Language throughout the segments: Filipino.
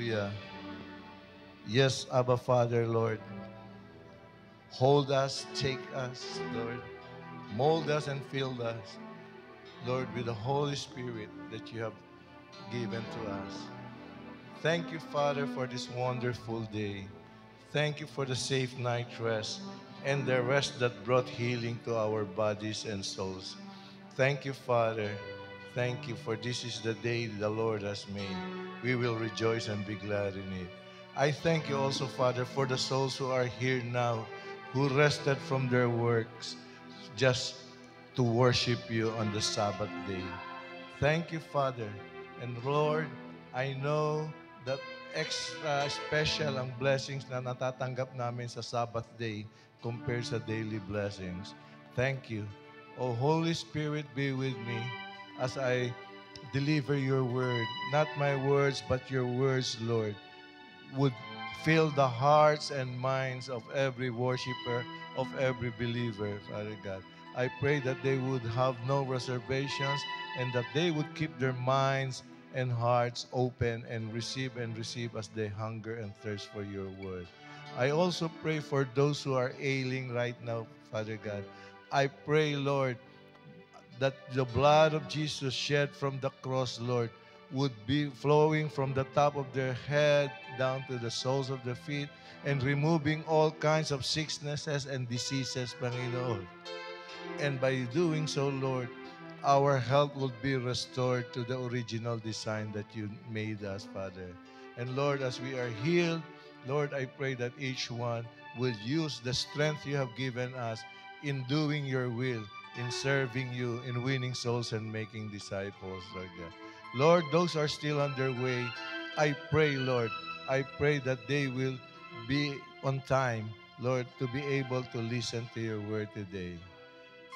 Hallelujah. Yes, Abba Father, Lord. Hold us, take us, Lord. Mold us and fill us, Lord, with the Holy Spirit that you have given to us. Thank you, Father, for this wonderful day. Thank you for the safe night rest and the rest that brought healing to our bodies and souls. Thank you, Father. Thank you, for this is the day the Lord has made. We will rejoice and be glad in it. I thank you also, Father, for the souls who are here now, who rested from their works just to worship you on the Sabbath day. Thank you, Father. And Lord, I know that extra special ang blessings na natatanggap namin sa Sabbath day compared sa daily blessings. Thank you. Oh, Holy Spirit, be with me as I deliver your word. Not my words, but your words, Lord, would fill the hearts and minds of every worshiper, of every believer, Father God. I pray that they would have no reservations and that they would keep their minds and hearts open and receive as they hunger and thirst for your word. I also pray for those who are ailing right now, Father God. I pray, Lord, that the blood of Jesus shed from the cross, Lord, would be flowing from the top of their head down to the soles of their feet and removing all kinds of sicknesses and diseases, Panginoon. And by doing so, Lord, our health will be restored to the original design that you made us, Father. And Lord, as we are healed, Lord, I pray that each one will use the strength you have given us in doing your will, in serving you, in winning souls and making disciples, Lord God. Lord, those are still underway. I pray, Lord, I pray that they will be on time, Lord, to be able to listen to your word today.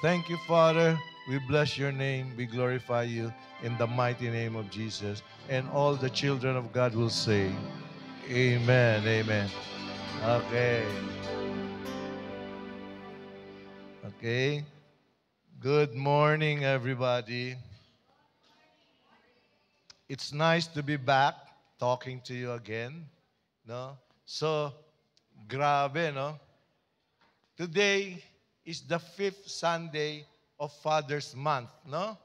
Thank you, Father. We bless your name. We glorify you in the mighty name of Jesus. And all the children of God will say, Amen. Amen. Okay. Okay. Good morning, everybody. It's nice to be back talking to you again. No? So, grabe, no? Today is the fifth Sunday of Father's Month, no?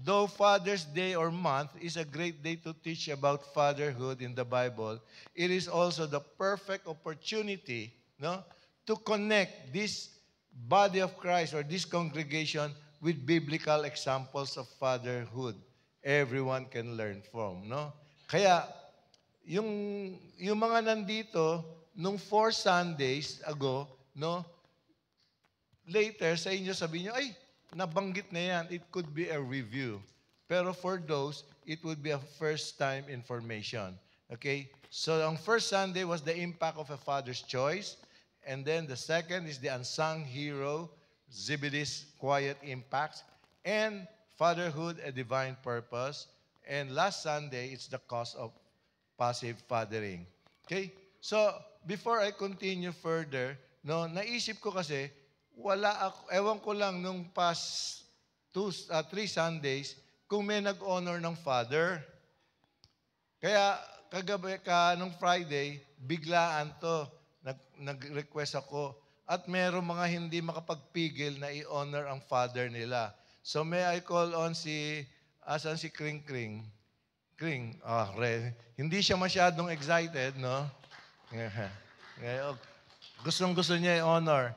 Though Father's Day or month is a great day to teach about fatherhood in the Bible, it is also the perfect opportunity, no, to connect this body of Christ or this congregation with biblical examples of fatherhood everyone can learn from, no? Kaya yung yung mga nandito nung 4 Sundays ago, no, later sa inyo sabihin nyo, ay, nabanggit na yan. It could be a review. Pero for those, it would be a first-time information. Okay? So, ang first Sunday was the impact of a father's choice. And then the second is the unsung hero, Zebedee's quiet impact. And fatherhood, a divine purpose. And last Sunday, it's the cause of passive fathering. Okay? So, before I continue further, no, naisip ko kasi, wala ako, ewan ko lang nung past 3 Sundays, kung may nag-honor ng father. Kaya, nung Friday, biglaan to, nag-request ako. At merong mga hindi makapagpigil na i-honor ang father nila. So, may I call on asan si Kring Kring? Kring, hindi siya masyadong excited, no? Ngayon, gustong-gusto niya i-honor.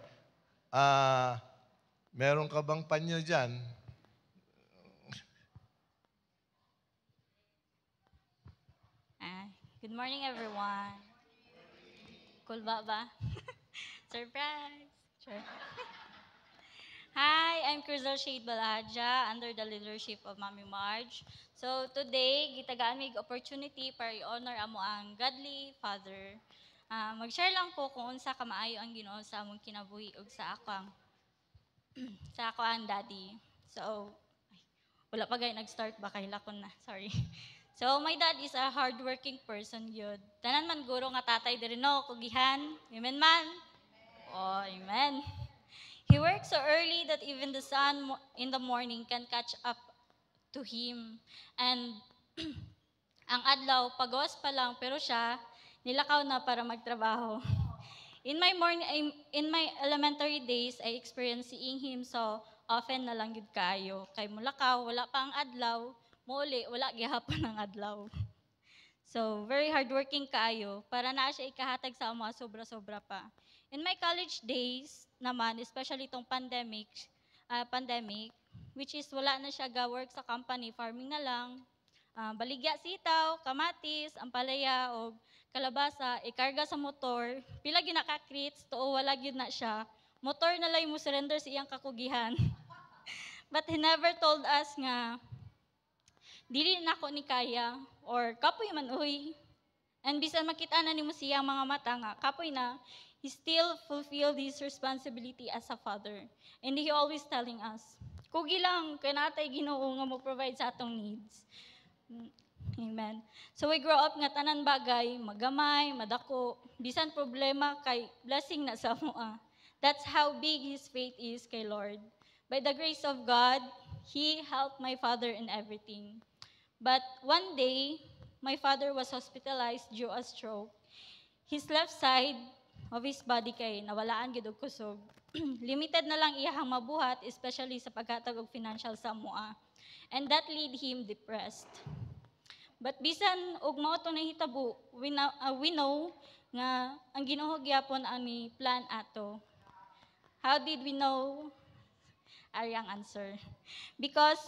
Meron ka bang panyo dyan? Good morning, everyone. Cool ba? Surprise! Sure. Hi, I'm Crystal Shade Balaja under the leadership of Mami Marge. So today, gitagaan mig opportunity para i-honor amo ang godly father. Mag-share lang ko kung unsa ka maayo ang Ginoo sa among kinabuhi ug sa ako ang daddy. So, wala pa gay nag-start ba kay lakon na. Sorry. So, my dad is a hardworking person yun. Tanan man guro nga tatay diri no, kugihan. Amen man. Oh, amen. He works so early that even the sun in the morning can catch up to him. And Ang adlaw, pagawas pa lang, pero siya, nilakaw na para magtrabaho. In my elementary days, I experienced seeing him so often na lang yun kaayo. Kay mulakaw, wala pa ang adlaw, muli, wala gihapon ang adlaw. So, very hardworking kaayo para na siya ikahatag sa mga sobra-sobra pa. In my college days naman, especially itong pandemic, which is wala na siya ga-work sa company, farming na lang, baligya sitaw, kamatis, ampalaya, o kalabasa, ikarga sa motor, pila ginaka-crits, too wala gyud na siya, motor na lang mo surrender sa iyang kakugihan. But he never told us nga, dili na ako ni kaya, or kapoy man uy. And bisan makita na nimo siyang mga mata nga, kapoy na, he still fulfilled his responsibility as a father. And he always telling us, kugi lang, kaya natay Ginoo nga mo provide sa atong needs. Amen. So we grow up nga tanan bagay, magamay, madako, bisan problema kay blessing na sa moa. That's how big his faith is kay Lord. By the grace of God, he helped my father in everything. But one day, my father was hospitalized due a stroke. His left side of his body kay nawalaan gid og kusog. Limited na lang iyang mabuhat, especially sa paghatag og financial sa moa. And that lead him depressed. But bisan og mao to nahitabo, we know nga ang Ginoo gyapon ang ni plan ato. How did we know? Aryang answer. Because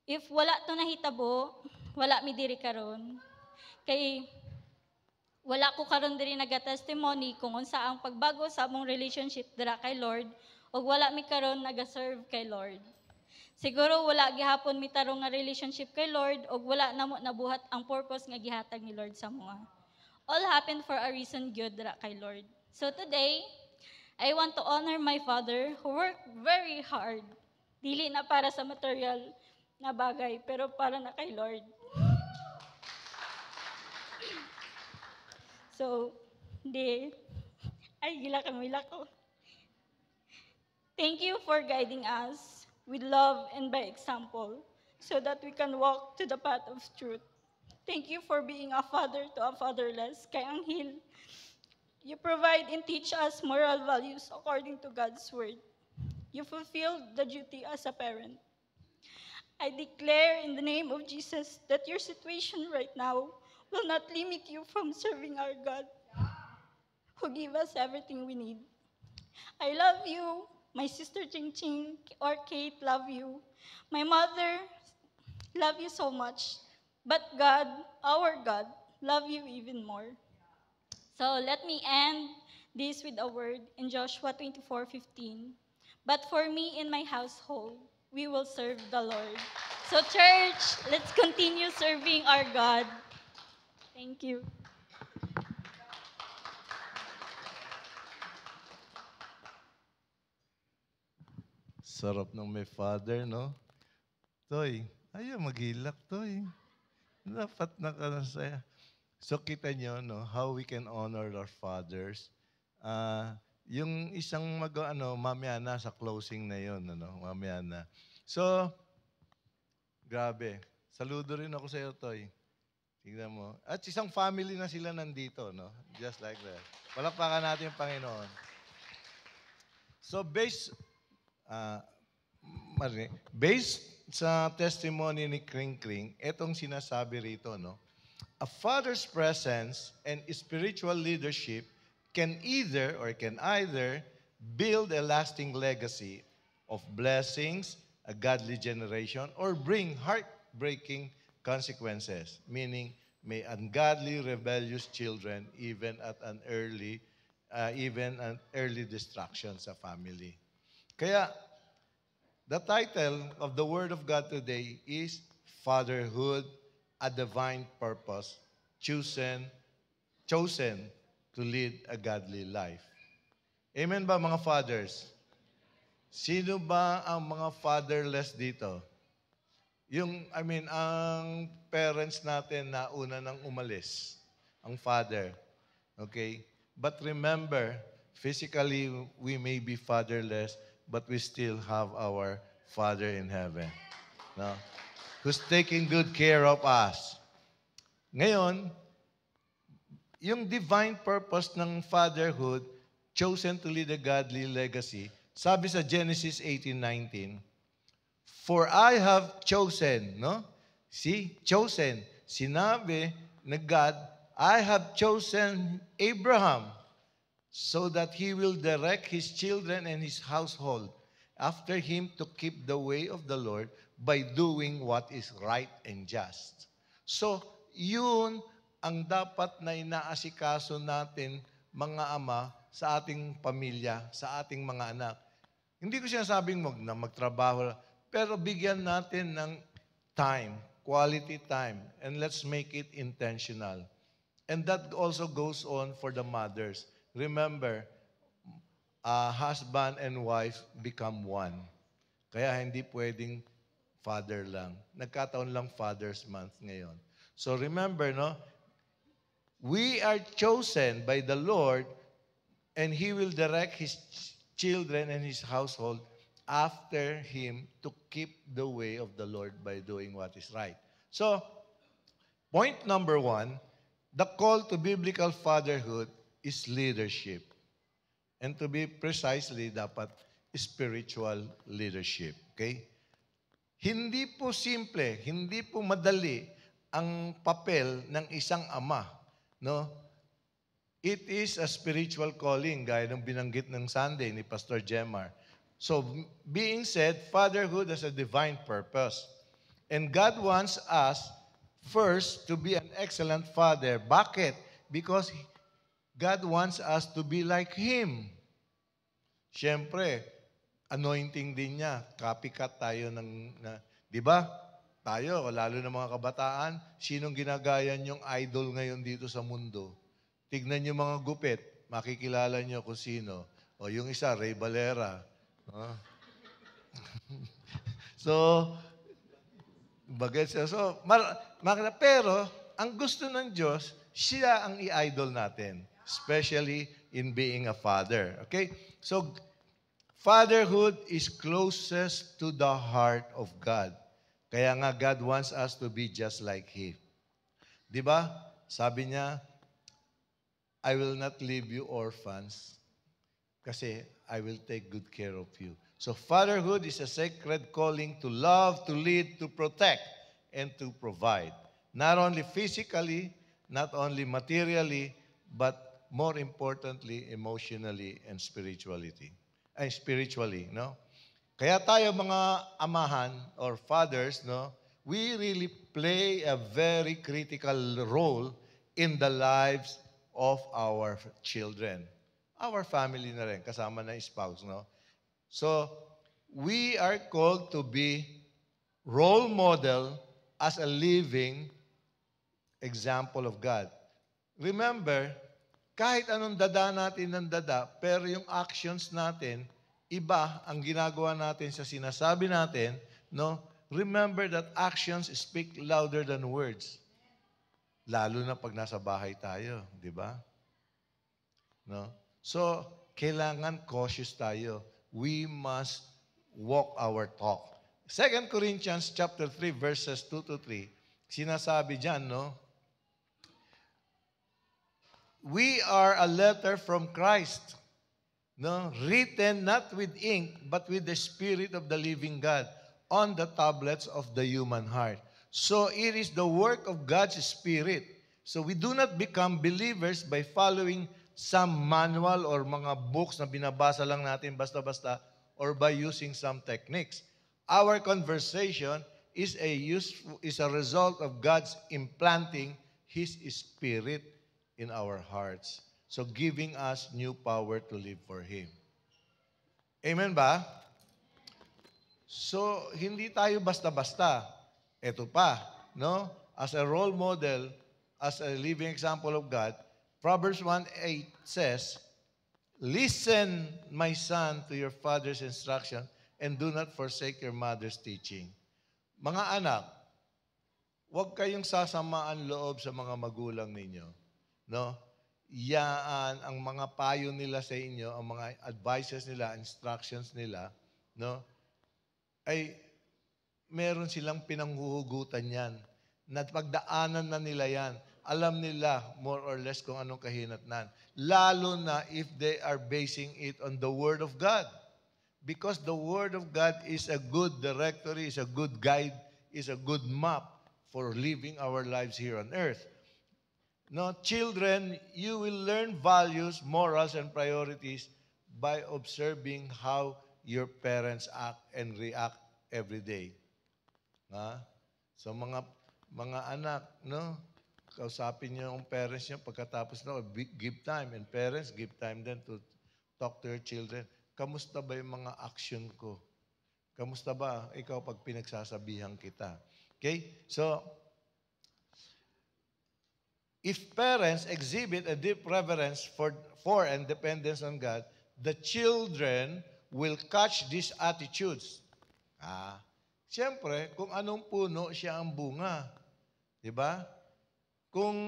if wala to nahitabo, wala mi diri karon. Kay wala ko karon diri naga-testimony kung unsa ang pagbago sa among relationship dira kay Lord, ug wala mi karon naga-serve kay Lord. Siguro wala gihapon mi tarong nga relationship kay Lord ug wala namo nabuhat ang purpose nga gihatag ni Lord sa moa. All happened for a reason gyud dira kay Lord. So today, I want to honor my father who worked very hard. Dili na para sa material na bagay, pero para na kay Lord. So, gila ko. Thank you for guiding us with love and by example so that we can walk to the path of truth. Thank you for being a father to a fatherless. Kay Anghel, you provide and teach us moral values according to God's word. You fulfilled the duty as a parent. I declare in the name of Jesus that your situation right now will not limit you from serving our God, who give us everything we need. I love you. My sister Ching Ching or Kate love you. My mother love you so much. But God, our God, love you even more. So let me end this with a word in Joshua 24:15. But for me and my household, we will serve the Lord. So church, let's continue serving our God. Thank you. Sarap ng may father, no? Toy, ayaw maghilak, Toy. Dapat nakasaya. So kita nyo, no, how we can honor our fathers. Yung isang mamaya na sa closing na yon, mamaya na. So, grabe. Saludo rin ako sa iyo, Toy. Tingnan mo. At isang family na sila nandito, no? Just like that. Palakpakan natin yung Panginoon. So, based sa testimony ni Kring Kring, etong sinasabi rito, no? A father's presence and spiritual leadership can either build a lasting legacy of blessings, a godly generation, or bring heartbreaking consequences, meaning may ungodly, rebellious children even an early destruction sa family. Kaya, the title of the Word of God today is Fatherhood, a Divine Purpose, chosen to lead a godly life. Amen ba mga fathers? Sino ba ang mga fatherless dito? Ang parents natin na una nang umalis, ang father. Okay? But remember, physically we may be fatherless, but we still have our Father in heaven. No? Who's taking good care of us. Ngayon, yung divine purpose ng fatherhood, chosen to lead a godly legacy, sabi sa Genesis 18:19, "For I have chosen," no? See, chosen. Sinabi na God, "I have chosen Abraham so that he will direct his children and his household after him to keep the way of the Lord by doing what is right and just." So, yun ang dapat na inaasikaso natin, mga ama, sa ating pamilya, sa ating mga anak. Hindi ko sinasabing na magtrabaho, pero bigyan natin ng time, quality time, and let's make it intentional. And that also goes on for the mothers. Remember, husband and wife become one. Kaya hindi pwedeng father lang. Nagkataon lang Father's Month ngayon. So remember, no? We are chosen by the Lord, and He will direct His children and His household after Him to keep the way of the Lord by doing what is right. So, point number 1, the call to biblical fatherhood is leadership. And to be precisely, dapat spiritual leadership. Okay? Hindi po simple, hindi po madali ang papel ng isang ama. No? It is a spiritual calling, gaya ng binanggit ng Sunday ni Pastor Jemar. So, being said, fatherhood has a divine purpose. And God wants us first to be an excellent father. Bakit? Because God wants us to be like Him. Siyempre, anointing din niya. Copycat tayo di ba? Tayo, lalo ng mga kabataan, sinong ginagaya niyong idol ngayon dito sa mundo? Tignan niyo mga gupit, makikilala niyo kung sino. O yung isa, Ray Valera. So, pero, ang gusto ng Diyos, siya ang i-idol natin, especially in being a father. Okay? So, fatherhood is closest to the heart of God. Kaya nga, God wants us to be just like Him. Di ba? Sabi niya, I will not leave you orphans kasi I will take good care of you. So fatherhood is a sacred calling to love, to lead, to protect, and to provide. Not only physically, not only materially, but more importantly, emotionally and spiritually, no? Kaya tayo mga amahan or fathers, no, we really play a very critical role in the lives of our children. Our family na rin, kasama na spouse, no? So, we are called to be role model as a living example of God. Remember, kahit anong dada natin ng dada, pero yung actions natin, iba ang ginagawa natin sa sinasabi natin, no? Remember that actions speak louder than words. Lalo na pag nasa bahay tayo, di ba? No? So, kailangan cautious tayo. We must walk our talk. 2 Corinthians chapter 3 verses 2 to 3, sinasabi diyan, no? We are a letter from Christ, no, written not with ink, but with the Spirit of the living God on the tablets of the human heart. So it is the work of God's Spirit. So we do not become believers by following some manual or mga books na binabasa lang natin basta-basta or by using some techniques. Our conversation is a result of God's implanting His Spirit in our hearts. So giving us new power to live for Him. Amen ba? So, hindi tayo basta-basta. Ito pa, no? As a role model, as a living example of God, Proverbs 1:8 says, "Listen, my son, to your father's instruction, and do not forsake your mother's teaching." Mga anak, huwag kayong sasamaan loob sa mga magulang ninyo. No? Yaan ang mga payo nila sa inyo, ang mga advices nila, instructions nila, no? Ay meron silang pinanghuhugutan yan. Napagdaanan na nila yan. Alam nila more or less kung anong kahinatnan. Lalo na if they are basing it on the Word of God. Because the Word of God is a good directory, is a good guide, is a good map for living our lives here on earth. No, children, you will learn values, morals, and priorities by observing how your parents act and react every day. Ha? So mga anak, no? Kausapin niyo yung parents niyo pagkatapos na give time, and parents give time then to talk to your children. Kamusta ba yung mga action ko? Kamusta ba ikaw pag pinagsasabihan kita? Okay? So, if parents exhibit a deep reverence for and dependence on God, the children will catch these attitudes. Siyempre, kung anong puno, siya ang bunga. Di ba? Kung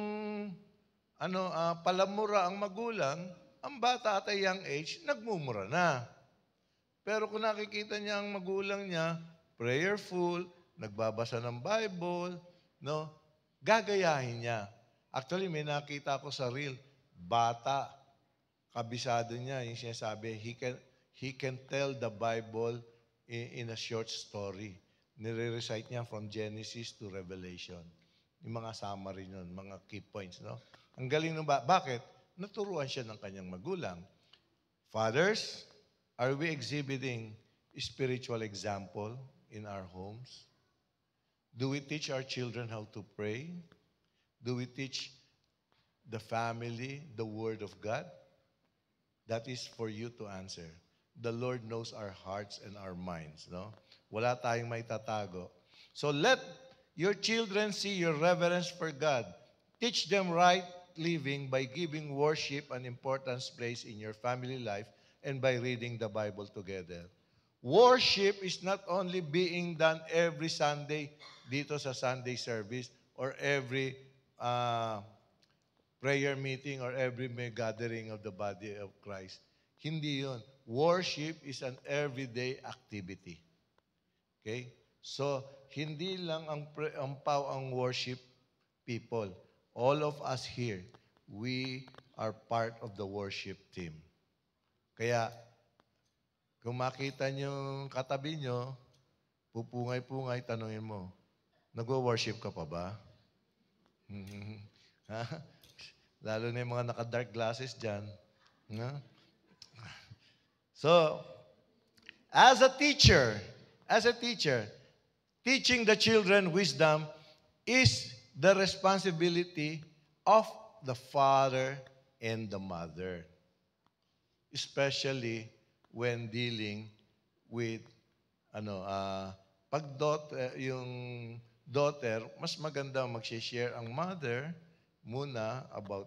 palamura ang magulang, ang bata at a young age, nagmumura na. Pero kung nakikita niya ang magulang niya, prayerful, nagbabasa ng Bible, no, gagayahin niya. Actually, may nakita ko sa reel, bata, kabisado niya, yung sinasabi, he can tell the Bible in a short story. Nire-recite niya from Genesis to Revelation. Yung mga summary nun, mga key points, no? Ang galing nung bakit? Naturuan siya ng kanyang magulang. Fathers, are we exhibiting spiritual example in our homes? Do we teach our children how to pray? Do we teach the family the Word of God? That is for you to answer. The Lord knows our hearts and our minds, no? Wala tayong may tatago. So let your children see your reverence for God. Teach them right living by giving worship an importance place in your family life and by reading the Bible together. Worship is not only being done every Sunday dito sa Sunday service or every prayer meeting or every may gathering of the body of Christ. Hindi yun. Worship is an everyday activity. Okay? So, hindi lang ang worship people. All of us here, we are part of the worship team. Kaya, kung makita nyo yung katabi nyo, pupungay-pungay, tanungin mo, nagwo-worship ka pa ba? Lalo na yung mga naka-dark glasses dyan. No? So, as a teacher, teaching the children wisdom is the responsibility of the father and the mother. Especially when dealing with yung daughter, mas maganda mag-share ang mother muna about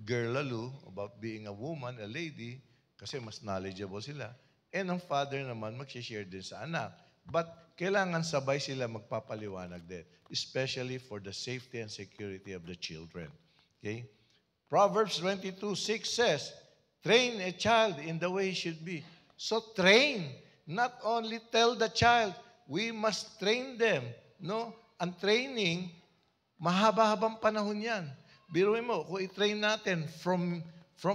girl lalo, about being a woman, a lady, kasi mas knowledgeable sila. And ang father naman mag-share din sa anak. But kailangan sabay sila magpapaliwanag din, especially for the safety and security of the children. Okay? Proverbs 22:6 says, train a child in the way he should be. So train, not only tell the child, we must train them. No? Ang training, mahaba-habang panahon yan. Biruin mo, kung i-train natin from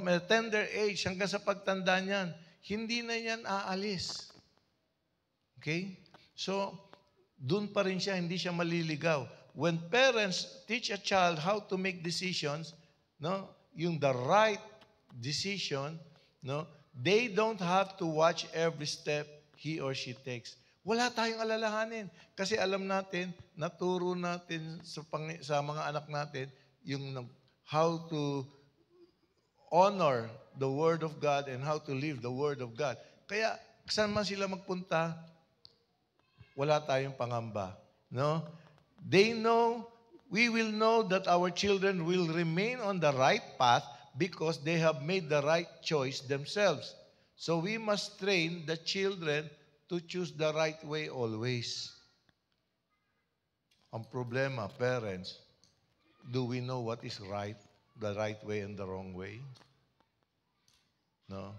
a tender age hanggang sa pagtanda niyan, hindi na yan aalis. Okay? So, dun pa rin siya, hindi siya maliligaw. When parents teach a child how to make decisions, no, yung the right decision, no, they don't have to watch every step he or she takes. Wala tayong alalahanin. Kasi alam natin, naturo natin sa mga anak natin, yung how to honor the Word of God and how to live the Word of God. Kaya, saan man sila magpunta, wala tayong pangamba. No? They know, we will know that our children will remain on the right path because they have made the right choice themselves. So we must train the children to choose the right way always. Ang problema, parents, do we know what is right, the right way and the wrong way? No?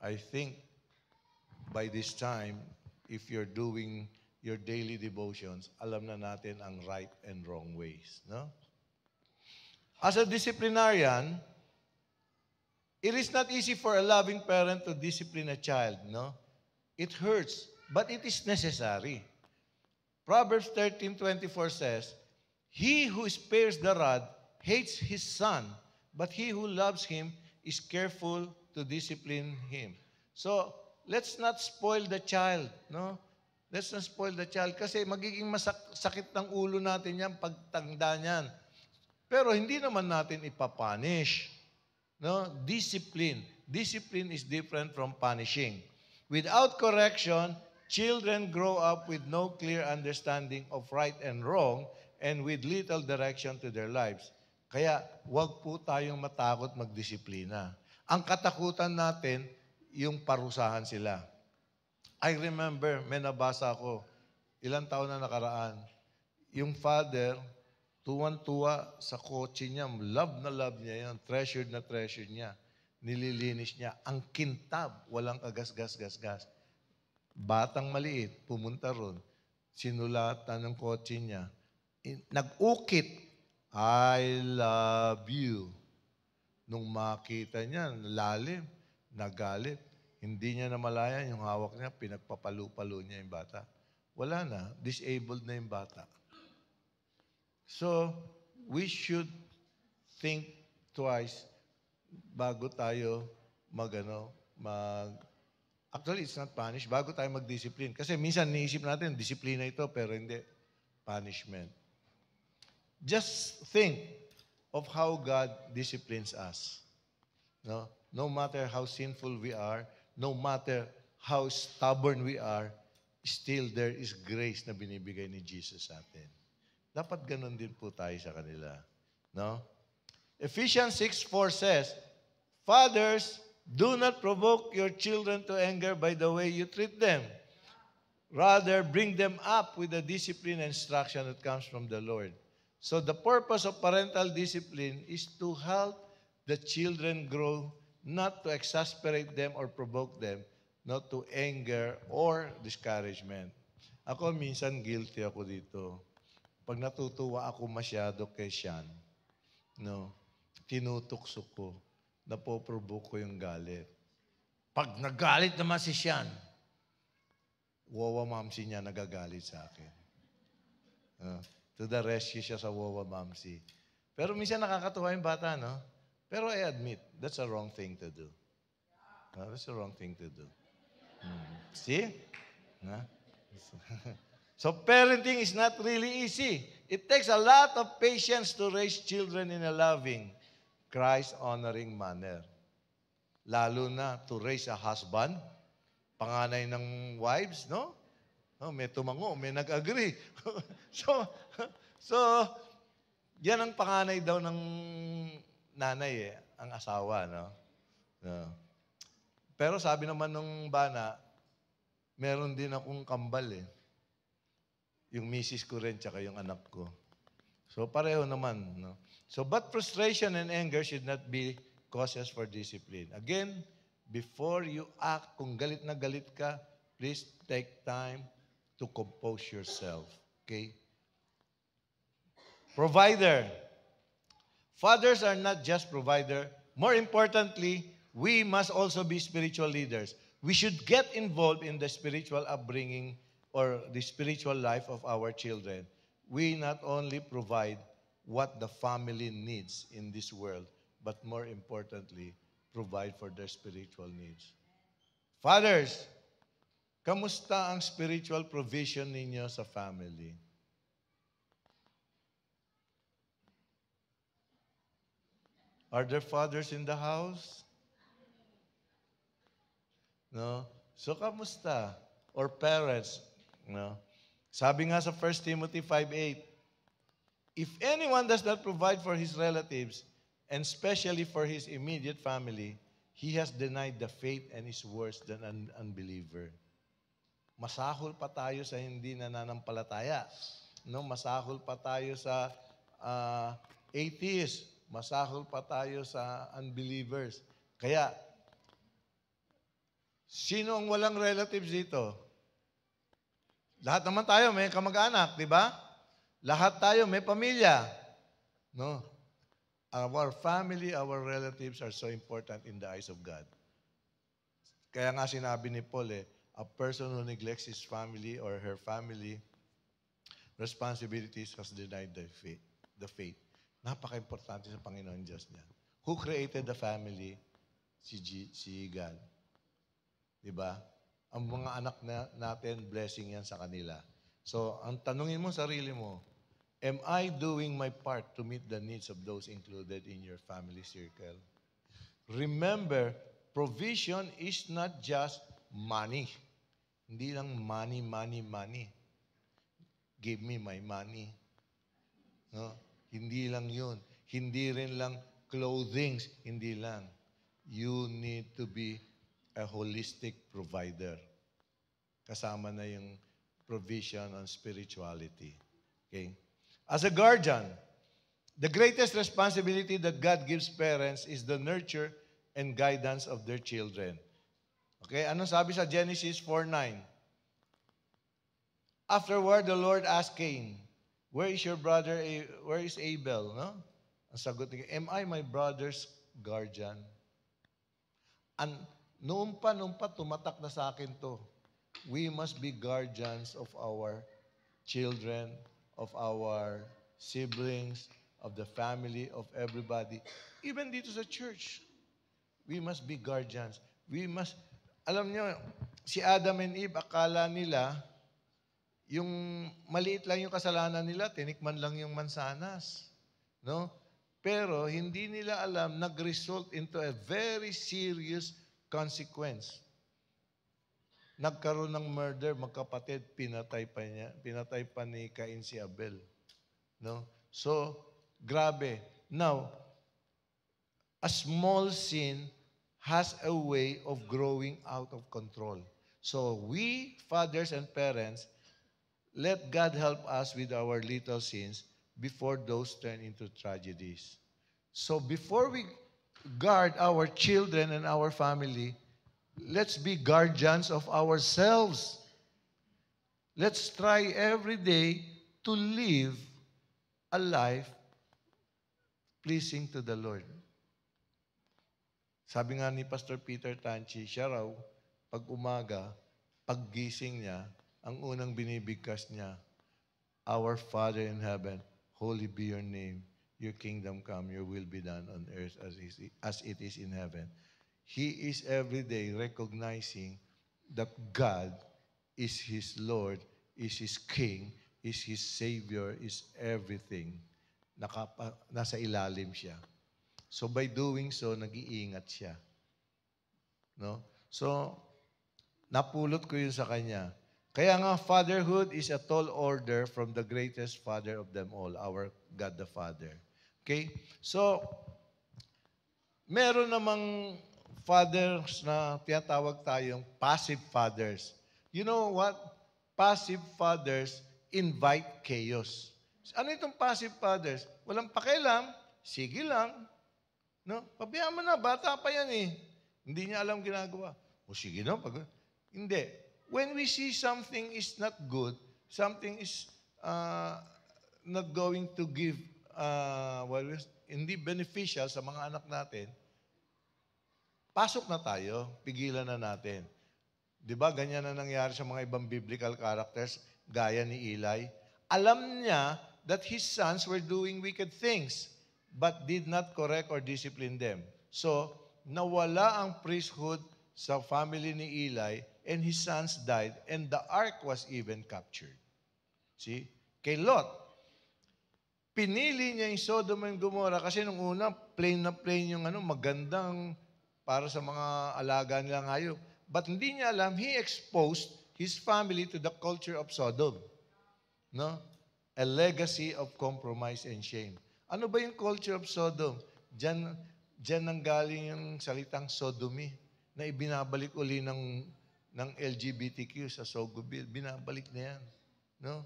I think by this time, if you're doing your daily devotions, alam na natin ang right and wrong ways. No? As a disciplinarian, it is not easy for a loving parent to discipline a child. No? It hurts, but it is necessary. Proverbs 13:24 says, "He who spares the rod hates his son, but he who loves him is careful to discipline him." So, let's not spoil the child, no? Let's not spoil the child kasi magiging sakit ng ulo natin yan pagtanda niyan. Pero hindi naman natin ipapunish. No? Discipline. Discipline is different from punishing. Without correction, children grow up with no clear understanding of right and wrong and with little direction to their lives. Kaya, huwag po tayong matakot magdisiplina. Ang katakutan natin, yung parusahan sila. I remember, may nabasa ko, ilang taon na nakaraan, yung father, tuwan-tuwa sa kotse niya, love na love niya yan, treasured na treasured niya, nililinis niya. Ang kintab, walang kagas-gas-gas-gas. Batang maliit, pumunta ron, sinulatan ng kotse niya, nag-ukit, "I love you." Nung makita niya, lalim, nagalit. Hindi niya namalayan yung hawak niya, pinagpapalo-palo niya yung bata. Wala na, disabled na yung bata. So, we should think twice bago tayo actually, it's not punish, bago tayo mag-discipline. Kasi minsan niisip natin, disiplina ito, pero hindi, punishment. Just think of how God disciplines us. No? No matter how sinful we are, no matter how stubborn we are, still there is grace na binibigay ni Jesus sa atin. Dapat ganun din po tayo sa kanila. No? Ephesians 6:4 says, "Fathers, do not provoke your children to anger by the way you treat them. Rather, bring them up with the discipline and instruction that comes from the Lord." So the purpose of parental discipline is to help the children grow, not to exasperate them or provoke them, not to anger or discouragement. Ako minsan guilty ako dito. Pag natutuwa ako masyado kay Sean, no, tinutukso ko, napoprovoke ko yung galit. Pag nagalit naman si Sean, wawa mamsi niya nagagalit sa akin. To the rescue siya sa wawa mamsi. Pero minsan nakakatuwa yung bata, no? Pero I admit, that's a wrong thing to do. That's a wrong thing to do. See? So parenting is not really easy. It takes a lot of patience to raise children in a loving, Christ-honoring manner. Lalo na to raise a husband, panganay ng wives, no? May tumango, may nag-agree. so, yan ang panganay daw ng nanay ang asawa, no? Pero sabi naman nung bana, meron din akong kambal Yung misis ko rin, tsaka yung anak ko. So, pareho naman, no? So, but frustration and anger should not be causes for discipline. Again, before you act, kung galit na galit ka, please take time to compose yourself. Okay? Provider. Fathers are not just provider. More importantly, we must also be spiritual leaders. We should get involved in the spiritual upbringing or the spiritual life of our children. We not only provide what the family needs in this world, but more importantly, provide for their spiritual needs. Fathers, kamusta ang spiritual provision ninyo sa family? Are there fathers in the house? No? So, kamusta? Or parents? No? Sabi nga sa 1 Timothy 5:8, "If anyone does not provide for his relatives, and especially for his immediate family, he has denied the faith and is worse than an unbeliever." Masahol pa tayo sa hindi nananampalataya. No? Masahol pa tayo sa atheists. Masahol pa tayo sa unbelievers. Kaya, sino ang walang relatives dito? Lahat naman tayo may kamag-anak, di ba? Lahat tayo may pamilya. No? Our family, our relatives are so important in the eyes of God. Kaya nga sinabi ni Paul a person who neglects his family or her family responsibilities has denied the faith. Napaka-importante sa Panginoon Diyos niya. Who created the family? Si God. Diba? Ang mga anak natin, blessing yan sa kanila. So, ang tanungin mo sarili mo, am I doing my part to meet the needs of those included in your family circle? Remember, provision is not just money. Hindi lang money. Give me my money. No? Hindi lang yun. Hindi rin lang clothing. Hindi lang. You need to be a holistic provider. Kasama na yung provision on spirituality. Okay? As a guardian, the greatest responsibility that God gives parents is the nurture and guidance of their children. Okay? Anong sabi sa Genesis 4:9? Afterward, the Lord asked Cain, where is your brother, where is Abel? No? Ang sagot niya, am I my brother's guardian? Noon pa, tumatak na sa akin to. We must be guardians of our children, of our siblings, of the family, of everybody. Even dito sa church, we must be guardians. Alam niyo, si Adam and Eve, akala nila, yung maliit lang yung kasalanan nila, tinikman lang yung mansanas. No? Pero hindi nila alam, nag-result into a very serious consequence. Nagkaroon ng murder, magkapatid, pinatay pa ni Cain si Abel. No? So, grabe. Now, a small sin has a way of growing out of control. So, we, fathers and parents, let God help us with our little sins before those turn into tragedies. So before we guard our children and our family, let's be guardians of ourselves. Let's try every day to live a life pleasing to the Lord. Sabi nga ni Pastor Peter Tanchi, siya raw, pag umaga, paggising niya, ang unang binibigkas niya, Our Father in heaven, holy be your name. Your kingdom come, your will be done on earth as it is in heaven. He is every day recognizing that God is his Lord, is his King, is his Savior, is everything. Nasa ilalim siya. So by doing so, nag-iingat siya. No? So, napulot ko yun sa kanya. Kaya nga, fatherhood is a tall order from the greatest Father of them all, our God the Father. Okay? So, meron namang fathers na tinatawag tayong passive fathers. You know what? Passive fathers invite chaos. Ano itong passive fathers? Walang pakialam, sige lang. No? Pabayaan mo na, bata pa yan eh. Hindi niya alam ginagawa. O sige na, hindi. When we see something is not good, something is not going to give, hindi beneficial sa mga anak natin, pasok na tayo, pigilan na natin. Di ba, ganyan na nangyari sa mga ibang biblical characters, gaya ni Eli. Alam niya that his sons were doing wicked things, but did not correct or discipline them. So, nawala ang priesthood sa family ni Eli, and his sons died, and the ark was even captured. See? Kay Lot, pinili niya yung Sodom and Gomorrah kasi nung una, plain na plain yung magandang para sa mga alaga nilang hayop. But hindi niya alam, he exposed his family to the culture of Sodom. No? A legacy of compromise and shame. Ano ba yung culture of Sodom? Diyan nanggaling yung salitang sodomy na ibinabalik uli ng LGBTQ sa Sogo Bill. Binabalik na yan. No?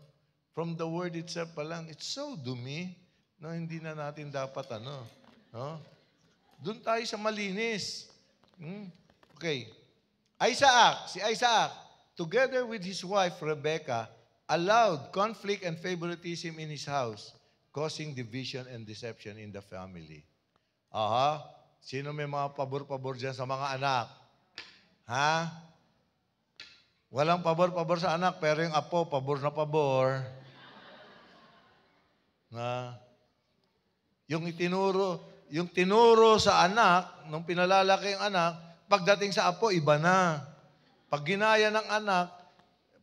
From the word itself pa lang, it's so dumi. No? Hindi na natin dapat No? Doon tayo sa malinis. Okay. Si Isaac, together with his wife Rebecca, allowed conflict and favoritism in his house, causing division and deception in the family. Aha, sino may mga pabor-pabor dyan sa mga anak? Ha? Walang pabor-pabor sa anak, pero yung apo, pabor na pabor. Na, yung tinuro sa anak, nung pinalalaki yung anak, pagdating sa apo, iba na. Pag ginaya ng anak,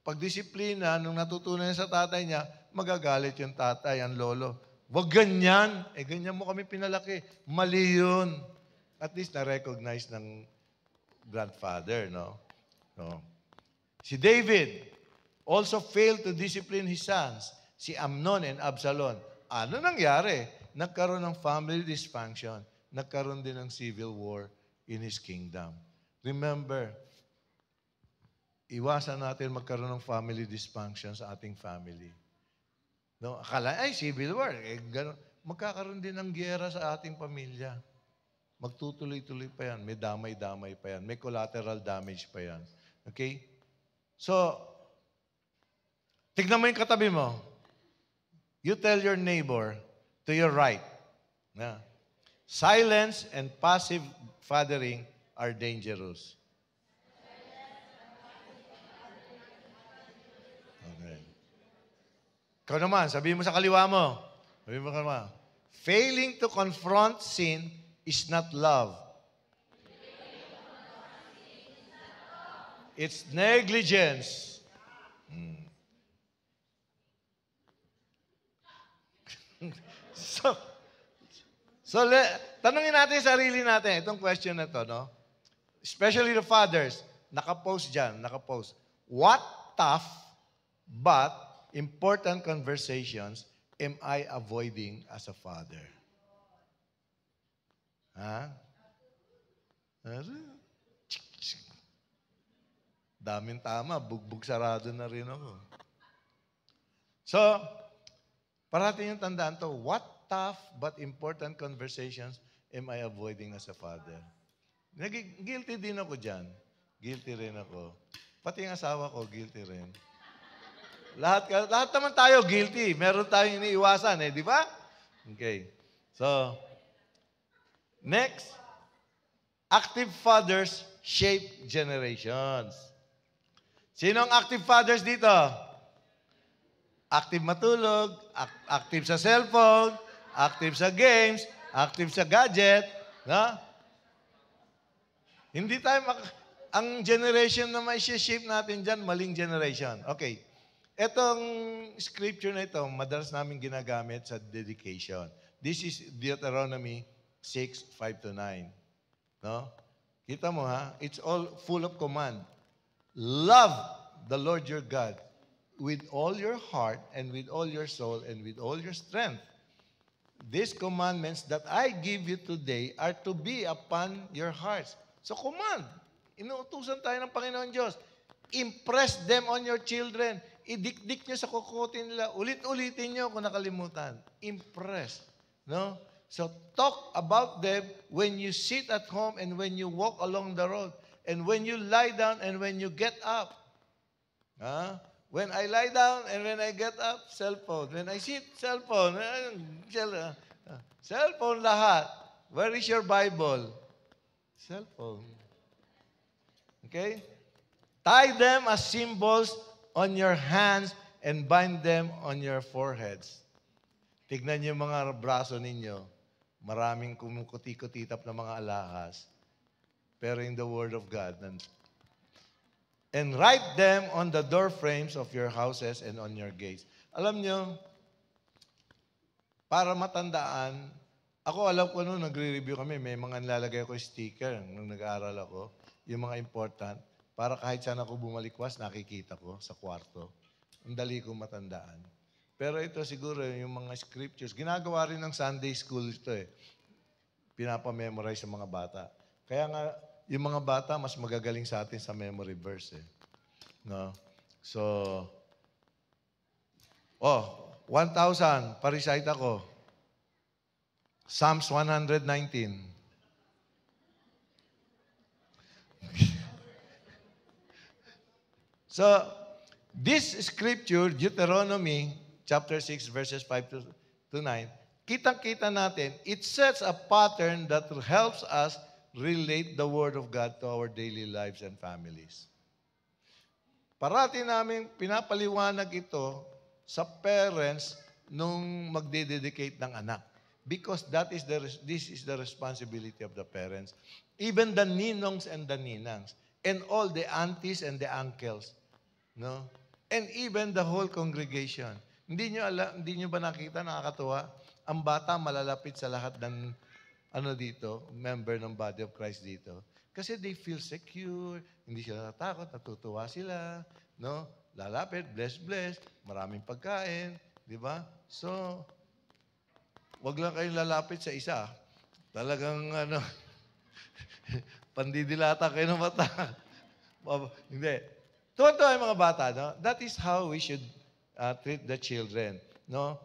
pag disiplina, nung natutunan niya sa tatay niya, magagalit yung tatay, ang lolo. Wag ganyan. Ganyan mo kami pinalaki. Mali yun. At least na-recognize ng grandfather, no? No. Si David also failed to discipline his sons, si Amnon and Absalom. Ano nangyari? Nagkaroon ng family dysfunction. Nagkaroon din ng civil war in his kingdom. Remember, iwasan natin magkaroon ng family dysfunction sa ating family. No? Akala, civil war. Ganun. Magkakaroon din ng giyera sa ating pamilya. Magtutuloy-tuloy pa yan. May damay-damay pa yan. May collateral damage pa yan. Okay? So, tignan mo yung katabi mo. You tell your neighbor to your right. Na, silence and passive fathering are dangerous. Okay. Ikaw naman, sabihin mo sa kaliwa mo. Sabihin mo sa kaliwa. Failing to confront sin is not love. It's negligence. Tanungin natin sarili natin, itong question na to, no? Especially the fathers, nakapost dyan, nakapost. What tough but important conversations am I avoiding as a father? Ha? Daming tama, bugbog sarado na rin ako. So, parating yung tandaan to, what tough but important conversations am I avoiding as a father? Guilty din ako dyan. Guilty rin ako. Pati yung asawa ko, guilty rin. Lahat naman tayo guilty. Meron tayong iniiwasan, di ba? Okay. So, next, active fathers shape generations. Sino ang active fathers dito? Active matulog, active sa cellphone, active sa games, active sa gadget, no? Hindi tayo ang generation na may shape natin dyan, maling generation. Okay. Etong scripture na ito, madalas namin ginagamit sa dedication. This is Deuteronomy 6:5-9. No? Kita mo ha? It's all full of command. Love the Lord your God with all your heart and with all your soul and with all your strength. These commandments that I give you today are to be upon your hearts. So command. Inuutusan tayo ng Panginoon Diyos. Impress them on your children. Idikdik nyo sa kukutin nila. Ulit-ulitin nyo kung nakalimutan. Impress. No? So talk about them when you sit at home and when you walk along the road. And when you lie down and when you get up. When I lie down and when I get up, cellphone. When I sit, cellphone. Cellphone lahat. Where is your Bible? Cellphone. Okay? Tie them as symbols on your hands and bind them on your foreheads. Tignan niyo mga braso ninyo. Maraming kumukuti-kutitap na mga alahas. Pero in the Word of God. And write them on the door frames of your houses and on your gates. Alam niyo, para matandaan, alam ko nung nagre-review kami, may mga nilalagay ko sticker nung nag-aaral ako, yung mga important, para kahit saan ako bumalikwas, nakikita ko sa kwarto. Ang dali kong matandaan. Pero ito siguro, yung mga scriptures, ginagawa rin ng Sunday school ito eh. Pinapamemorize sa mga bata. Kaya nga, yung mga bata, mas magagaling sa atin sa memory verse eh. No? So, 1,000, pa-recite ako. Psalms 119. So, This scripture, Deuteronomy chapter 6, verses 5 to 9, kitang-kita natin, it sets a pattern that helps us relate the Word of God to our daily lives and families. Parati namin pinapaliwanag ito sa parents nung magde-dedicate ng anak. Because this is the responsibility of the parents. Even the ninongs and the ninangs. And all the aunties and the uncles. No? And even the whole congregation. Hindi nyo ba nakita, nakakatuwa? Ang bata malalapit sa lahat ng member ng body of Christ dito. Kasi they feel secure, hindi sila natakot, natutuwa sila, no? Lalapit, bless, maraming pagkain, di ba? So, wag lang kayong lalapit sa isa. Talagang, pandidilata kayo ng mata. Hindi. Tuwa-tuwa yung mga bata, no? That is how we should treat the children, no?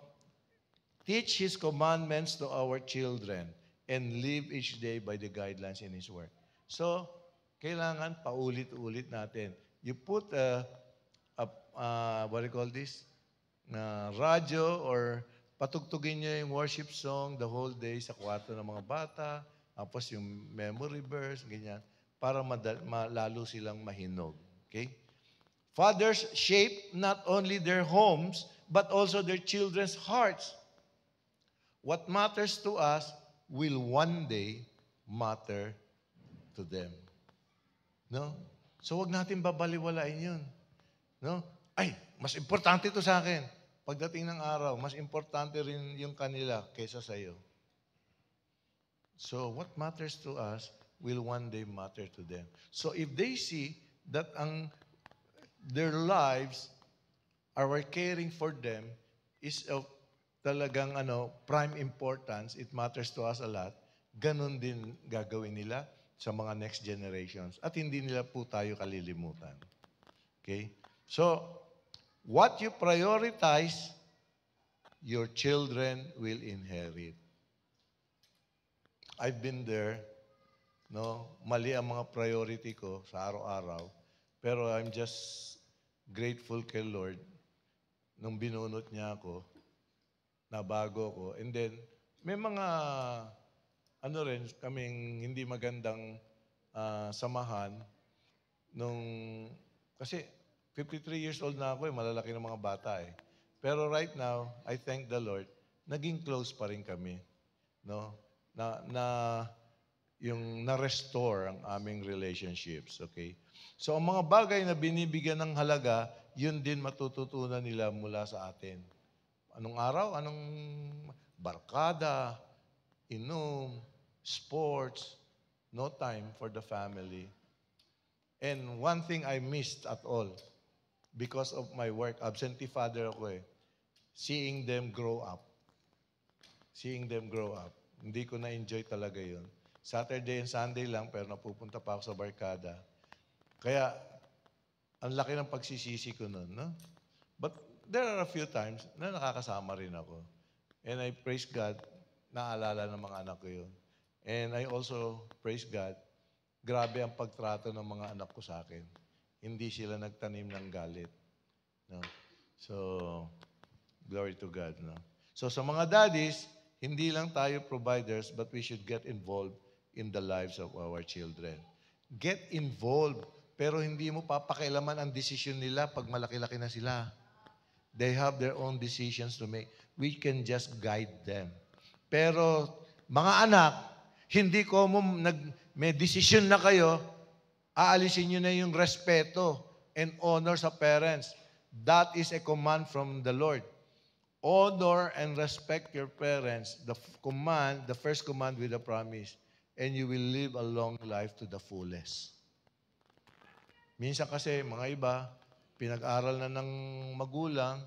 Teach His commandments to our children and live each day by the guidelines in His Word. So, kailangan paulit-ulit natin. You put what do you call this? Radio or patugtugin niyo yung worship song the whole day sa kwarto ng mga bata, tapos yung memory verse, ganyan, para lalo silang mahinog. Okay? Fathers shape not only their homes, but also their children's hearts. What matters to us will one day matter to them. No? So wag natin babaliwalain yun. No? Ay, mas importante ito sa akin. Pagdating ng araw, mas importante rin yung kanila kaysa sa iyo. So what matters to us will one day matter to them. So if they see that their lives, our caring for them is of talagang prime importance, it matters to us a lot, ganun din gagawin nila sa mga next generations. At hindi nila po tayo kalilimutan. Okay? So, what you prioritize, your children will inherit. I've been there, no? Mali ang mga priority ko sa araw-araw. Pero I'm just grateful kay Lord nung binunot niya ako, nabago ko. And then, may mga rin, kaming hindi magandang samahan kasi 53 years old na ako malalaki ng mga bata Pero right now, I thank the Lord, naging close pa rin kami. No? Yung na-restore ang aming relationships, okay? So, ang mga bagay na binibigyan ng halaga, yun din matututunan nila mula sa atin. Anong araw? Anong barkada, inom, sports, no time for the family. And one thing I missed at all, because of my work, absentee father ako seeing them grow up. Seeing them grow up. Hindi ko na-enjoy talaga yun. Saturday and Sunday lang, pero napupunta pa ako sa barkada. Kaya, ang laki ng pagsisisi ko nun, no? But there are a few times na nakakasama rin ako. And I praise God, naalala ng mga anak ko yun. And I also praise God, grabe ang pagtrato ng mga anak ko sa akin. Hindi sila nagtanim ng galit. No? So, glory to God. No? So, sa mga daddies, hindi lang tayo providers, but we should get involved in the lives of our children. Get involved, pero hindi mo papakialaman ang desisyon nila pag malaki-laki na sila. They have their own decisions to make. We can just guide them. Pero, mga anak, hindi ko may desisyon na kayo, aalisin nyo na yung respeto and honor sa parents. That is a command from the Lord. Honor and respect your parents. The first command with a promise. And you will live a long life to the fullest. Minsan kasi, mga iba, pinag-aral na ng magulang,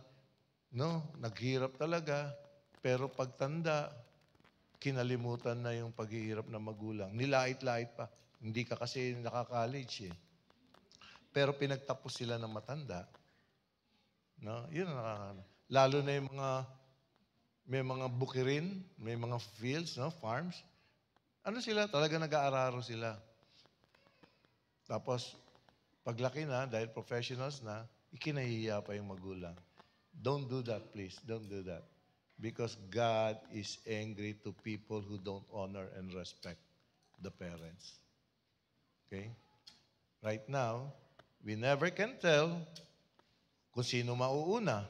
no? Naghirap talaga. Pero pagtanda, kinalimutan na yung paghihirap ng magulang. Nilait-lait pa. Hindi ka kasi nakaka-college Pero pinagtapos sila ng matanda. No? Yun ang nakakana. Lalo na yung may mga bukirin, may mga fields, no? Farms. Ano sila? Talaga nag-aararo sila. Tapos, paglaki na, dahil professionals na, ikinahihiya pa yung magulang. Don't do that, please. Don't do that. Because God is angry to people who don't honor and respect the parents. Okay? Right now, we never can tell kung sino mauuna.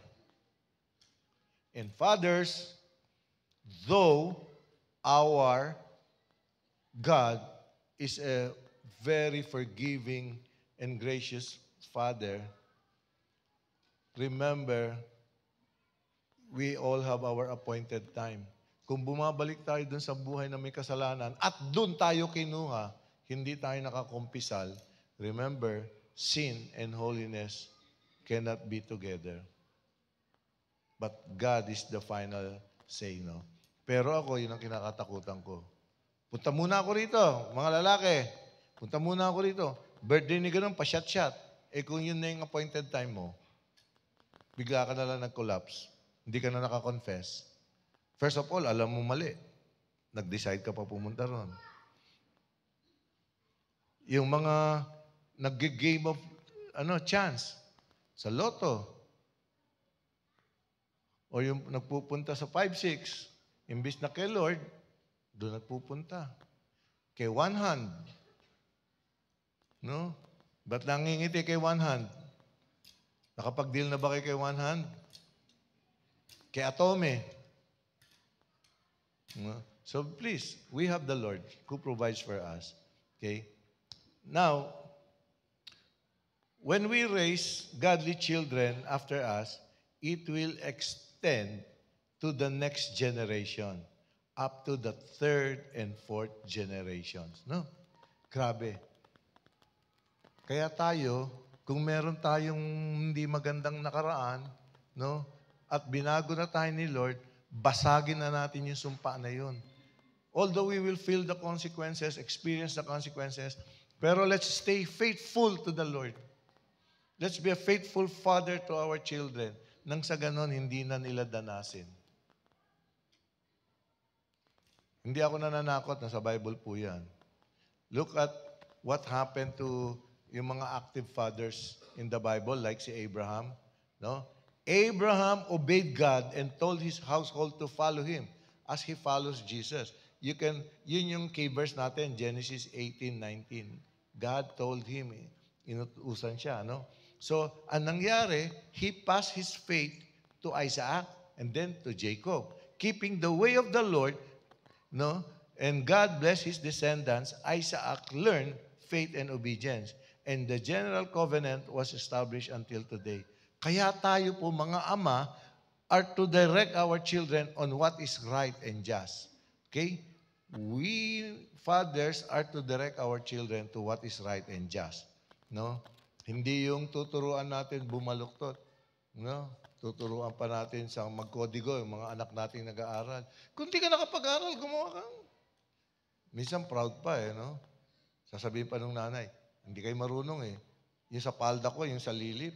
And fathers, though our God is a very forgiving and gracious Father, remember, we all have our appointed time. Kung bumabalik tayo dun sa buhay na may kasalanan at dun tayo kinuha, hindi tayo nakakumpisal, remember, sin and holiness cannot be together. But God is the final say, no? Pero ako, yun ang kinakatakutan ko. Punta muna ako rito, mga lalaki. Punta muna ako rito. Birthday ni ganun, pa-shot-shot. Kung yun na yung appointed time mo, bigla ka na lang nag-collapse. Hindi ka na nakakonfess. First of all, alam mo mali. Nag-decide ka pa pumunta ron. Yung mga nag-game of chance sa loto, o yung nagpupunta sa 5-6, imbis na kay Lord, doon nagpupunta. Kay one hand. No? Ba't nangingiti kay one hand? Nakapag-deal na ba kayo kay one hand? Kay Atome. No? So please, we have the Lord who provides for us. Okay? Now, when we raise godly children after us, it will extend to the next generation, up to the 3rd and 4th generations. No? Grabe. Kaya tayo, kung meron tayong hindi magandang nakaraan, no? At binago na tayo ni Lord, basagin na natin yung sumpa na yun. Although we will feel the consequences, experience the consequences, pero let's stay faithful to the Lord. Let's be a faithful father to our children. Nang sa ganon, hindi na nila danasin. Hindi ako nananakot, nasa Bible po yan. Look at what happened to yung mga active fathers in the Bible, like si Abraham. No? Abraham obeyed God and told his household to follow him as he follows Jesus. Yun yung key verse natin, Genesis 18:19. God told him, inutusan siya, no? So, ang nangyari, he passed his faith to Isaac and then to Jacob, keeping the way of the Lord, no? And God blessed his descendants. Isaac learned faith and obedience. And the general covenant was established until today. Kaya tayo po mga ama are to direct our children on what is right and just. Okay? We fathers are to direct our children to what is right and just. No? Hindi yung tuturuan natin bumaluktot. No? Tuturuan pa natin sa magkodigo, yung mga anak nating nag-aaral. Kung di ka nakapag-aral, gumawa ka. Minsan proud pa no? Sasabihin pa nung nanay, hindi kayo marunong Yung sa palda ko, yung sa lilip,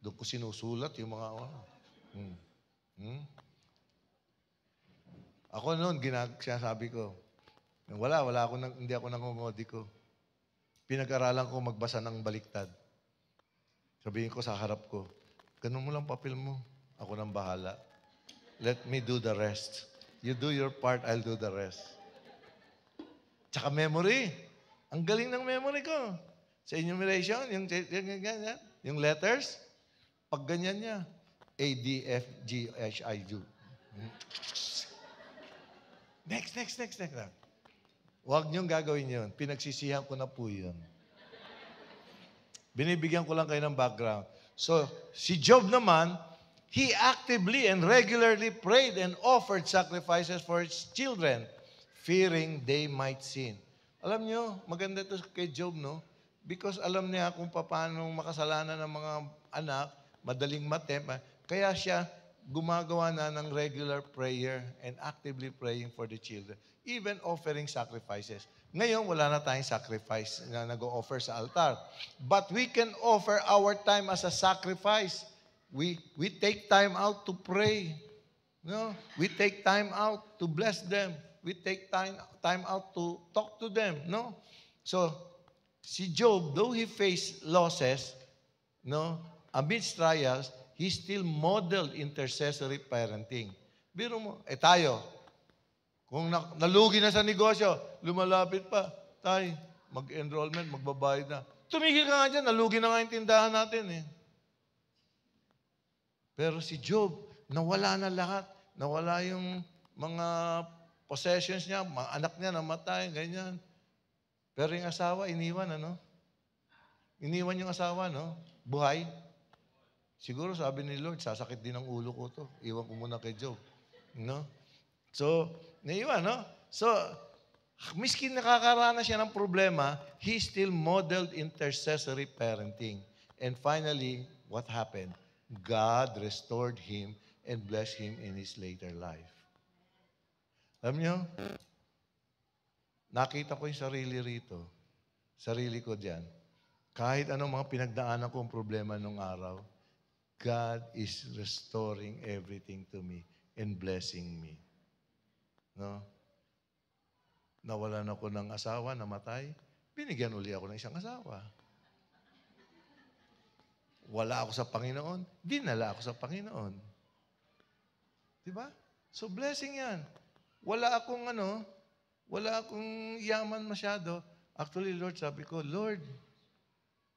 doon ko sinusulat yung mga Ako noon, sinasabi ko, hindi ako nangungodi ko. Pinag-aralan ko magbasa ng baliktad. Sabihin ko sa harap ko, ganun mo lang papel mo. Ako nang bahala. Let me do the rest. You do your part, I'll do the rest. Tsaka memory. Ang galing ng memory ko. Sa enumeration, yung letters, pag ganyan niya, A, D, F, G, H, I, U. Next. Huwag niyong gagawin yun. Pinagsisihan ko na po yun. Binibigyan ko lang kayo ng background. So, si Job naman, he actively and regularly prayed and offered sacrifices for his children, fearing they might sin. Alam niyo, maganda ito kay Job, no? Because alam niya kung paano makasalanan ng mga anak, madaling matempt. Kaya siya gumagawa na ng regular prayer and actively praying for the children. Even offering sacrifices. Ngayon, wala na tayong sacrifice na nag-o-offer sa altar. But we can offer our time as a sacrifice. We take time out to pray. No? We take time out to bless them. We take time out to talk to them. No? So, si Job, though he faced losses, no, amidst trials, he still modeled intercessory parenting. Biro mo, tayo, kung nalugi na sa negosyo, lumalapit pa, tay, mag-enrollment, magbabayad na. Tumigil ka nga dyan, nalugi na nga yung tindahan natin eh. Pero si Job, nawala na lahat. Nawala yung mga possessions niya, mga anak niya namatay, ganyan. Pero yung asawa, iniwan, ano? Iniwan yung asawa, no? Buhay. Siguro sabi ni Lord, sasakit din ang ulo ko to. Iwan ko muna kay Job. No? So, naiwan, no? So, miskin nakakaranas siya ng problema, he still modeled intercessory parenting. And finally, what happened? God restored him and blessed him in his later life. Alam niyo, nakita ko yung sarili rito. Sarili ko diyan. Kahit anong mga pinagdaanan kong problema nung araw, God is restoring everything to me and blessing me. No? Nawalan ako ng asawa, namatay, binigyan uli ako ng isang asawa. Wala ako sa Panginoon, dinala ako sa Panginoon. Diba? So blessing yan. Wala akong yaman masyado. Actually, Lord, sabi ko, Lord,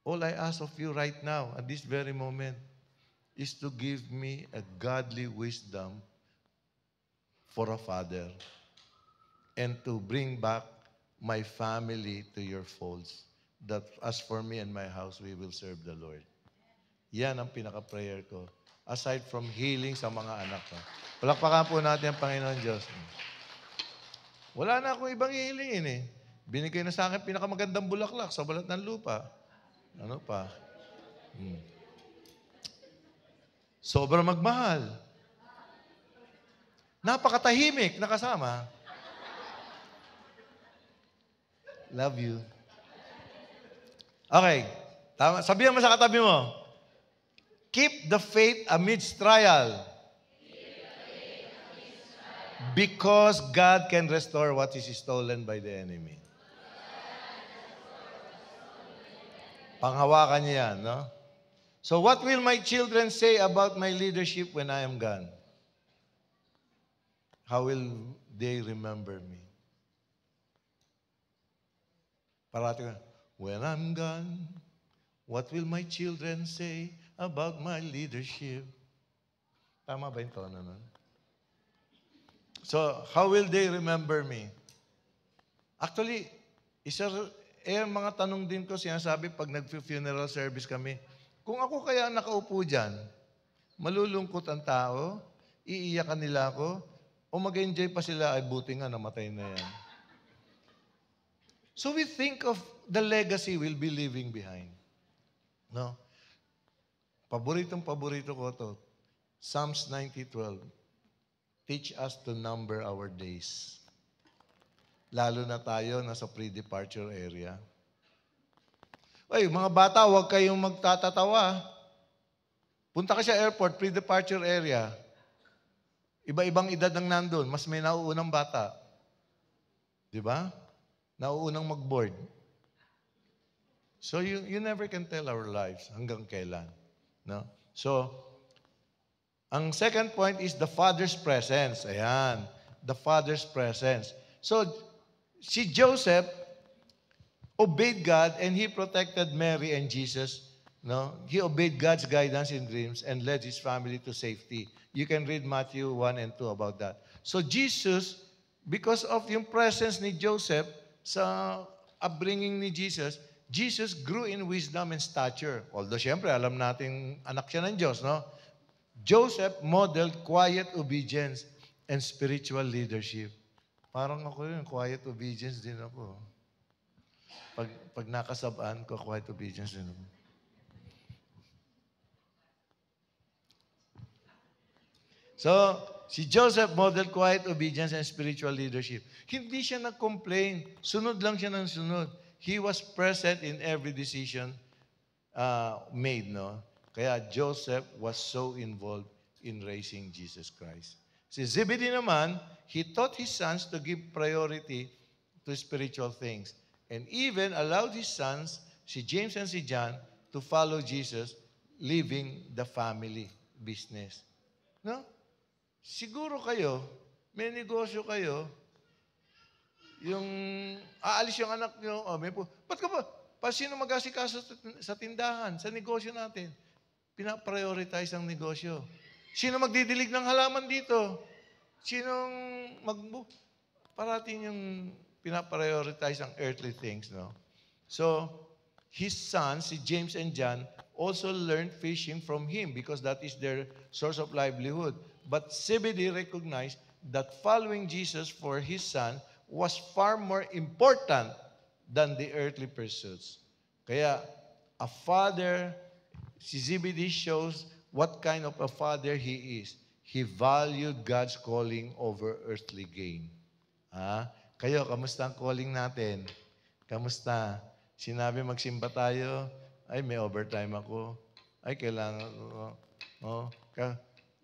all I ask of you right now, at this very moment, is to give me a godly wisdom for a father and to bring back my family to your folds. That as for me and my house, we will serve the Lord. Yan ang pinaka-prayer ko. Aside from healing sa mga anak ko. Palakpakan po natin ang Panginoon Diyos. Wala na akong ibang hihilingin eh. Binigay na sa akin pinakamagandang bulaklak sa balat ng lupa. Ano pa? Sobrang magmahal. Napakatahimik na kasama. Love you. Okay. Tama. Sabihan mo sa katabi mo, keep the faith amidst trial. Because God can restore what is stolen by the enemy. Panghawakan niya yan, no? So what will my children say about my leadership when I am gone? How will they remember me? Parati ka, when I'm gone, what will my children say about my leadership? Tama ba yung tono nun? So, how will they remember me? Actually, mga tanong din ko sinasabi pag nag-funeral service kami, kung ako kaya nakaupo dyan, malulungkot ang tao, iiyakan nila ako, o mag-enjoy pa sila, ay buti nga, namatay na yan. So we think of the legacy we'll be leaving behind. No? Paboritong-paborito ko to. Psalms 90:12. Teach us to number our days. Lalo na tayo nasa pre-departure area. Ay, mga bata, huwag kayong magtatatawa. Punta ka sa airport, pre-departure area. Iba-ibang edad ang nandun. Mas may nauunang bata. Di ba? Nauunang mag-board. So you never can tell our lives hanggang kailan. No? So, ang second point is the Father's presence. Ayan. The Father's presence. So, si Joseph obeyed God and he protected Mary and Jesus. No? He obeyed God's guidance in dreams and led his family to safety. You can read Matthew 1 and 2 about that. So Jesus, because of yung presence ni Joseph sa upbringing ni Jesus, Jesus grew in wisdom and stature. Although, syempre, alam natin anak siya ng Diyos, no? Joseph modeled quiet obedience and spiritual leadership. Parang ako yun, quiet obedience din ako. Pag nakasabaan ko, quiet obedience din ako. So, si Joseph modeled quiet obedience and spiritual leadership. Hindi siya nag-complain. Sunod lang siya ng sunod. He was present in every decision made, no? Kaya Joseph was so involved in raising Jesus Christ. Si Zebedee naman, he taught his sons to give priority to spiritual things and even allowed his sons, si James and si John, to follow Jesus living the family business. No? Siguro kayo, may negosyo kayo, yung aalis yung anak nyo, ba't ka ba? Sino mag-asikaso sa tindahan, sa negosyo natin? Pinaprioritize ang negosyo. Sino magdidilig ng halaman dito? Sinong parating yung pinaprioritize ang earthly things, no? So, his sons, si James and John, also learned fishing from him because that is their source of livelihood. But Zebedee recognized that following Jesus for his son was far more important than the earthly pursuits. Kaya, a father, si Zebedee shows what kind of a father he is. He valued God's calling over earthly gain. Kayo, kamusta ang calling natin? Kamusta? Sinabi magsimba tayo, ay may overtime ako. Ay kailangan ko.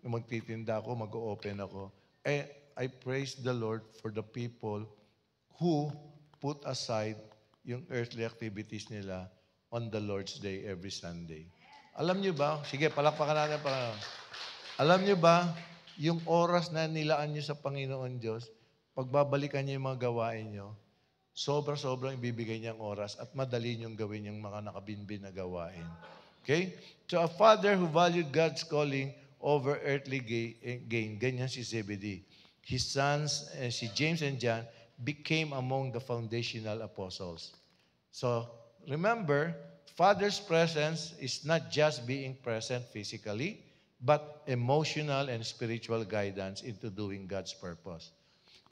Magtitinda ako, mag-open ako. I praise the Lord for the people who put aside yung earthly activities nila on the Lord's Day every Sunday. Alam nyo ba? Sige, palakpakan natin pa. Alam nyo ba, yung oras na nilaan nyo sa Panginoon Diyos, pagbabalikan nyo yung mga gawain nyo, sobrang ibibigay niyang oras at madali niyong gawin yung mga nakabinbin na gawain. Okay? So a father who valued God's calling over earthly gain, ganyan si Zebedee. His sons, si James and John, became among the foundational apostles. So, remember, Father's presence is not just being present physically, but emotional and spiritual guidance into doing God's purpose.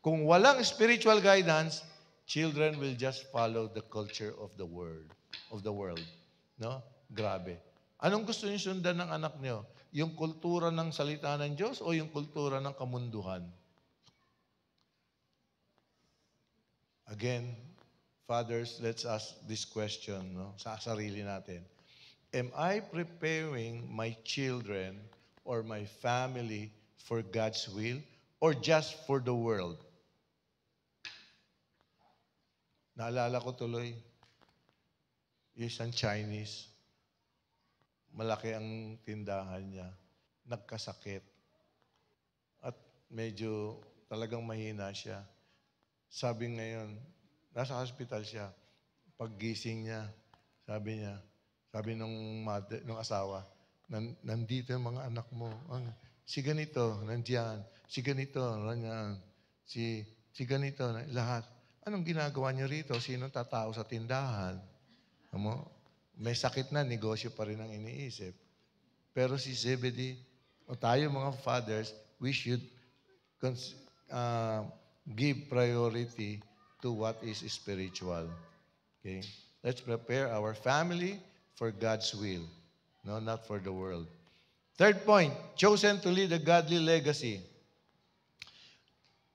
Kung walang spiritual guidance, children will just follow the culture of the world. No? Grabe. Anong gusto niyo sundan ng anak niyo? Yung kultura ng salita ng Diyos o yung kultura ng kamunduhan? Again, fathers, let's ask this question, no, sa sarili natin. Am I preparing my children or my family for God's will or just for the world? Naalala ko tuloy, isang Chinese, malaki ang tindahan niya, nagkasakit. At medyo talagang mahina siya. Sabi ngayon, nasa hospital siya. Paggising niya, sabi nung asawa, nandito yung mga anak mo. Si ganito, nandiyan. Si ganito, nandiyan. Si ganito, lahat. Anong ginagawa niyo rito? Sinong tatao sa tindahan? May sakit na, negosyo pa rin ang iniisip. Pero si Zebedee, o tayo mga fathers, we should give priority to what is spiritual. Okay? Let's prepare our family for God's will, no, not for the world. Third point, chosen to lead a godly legacy.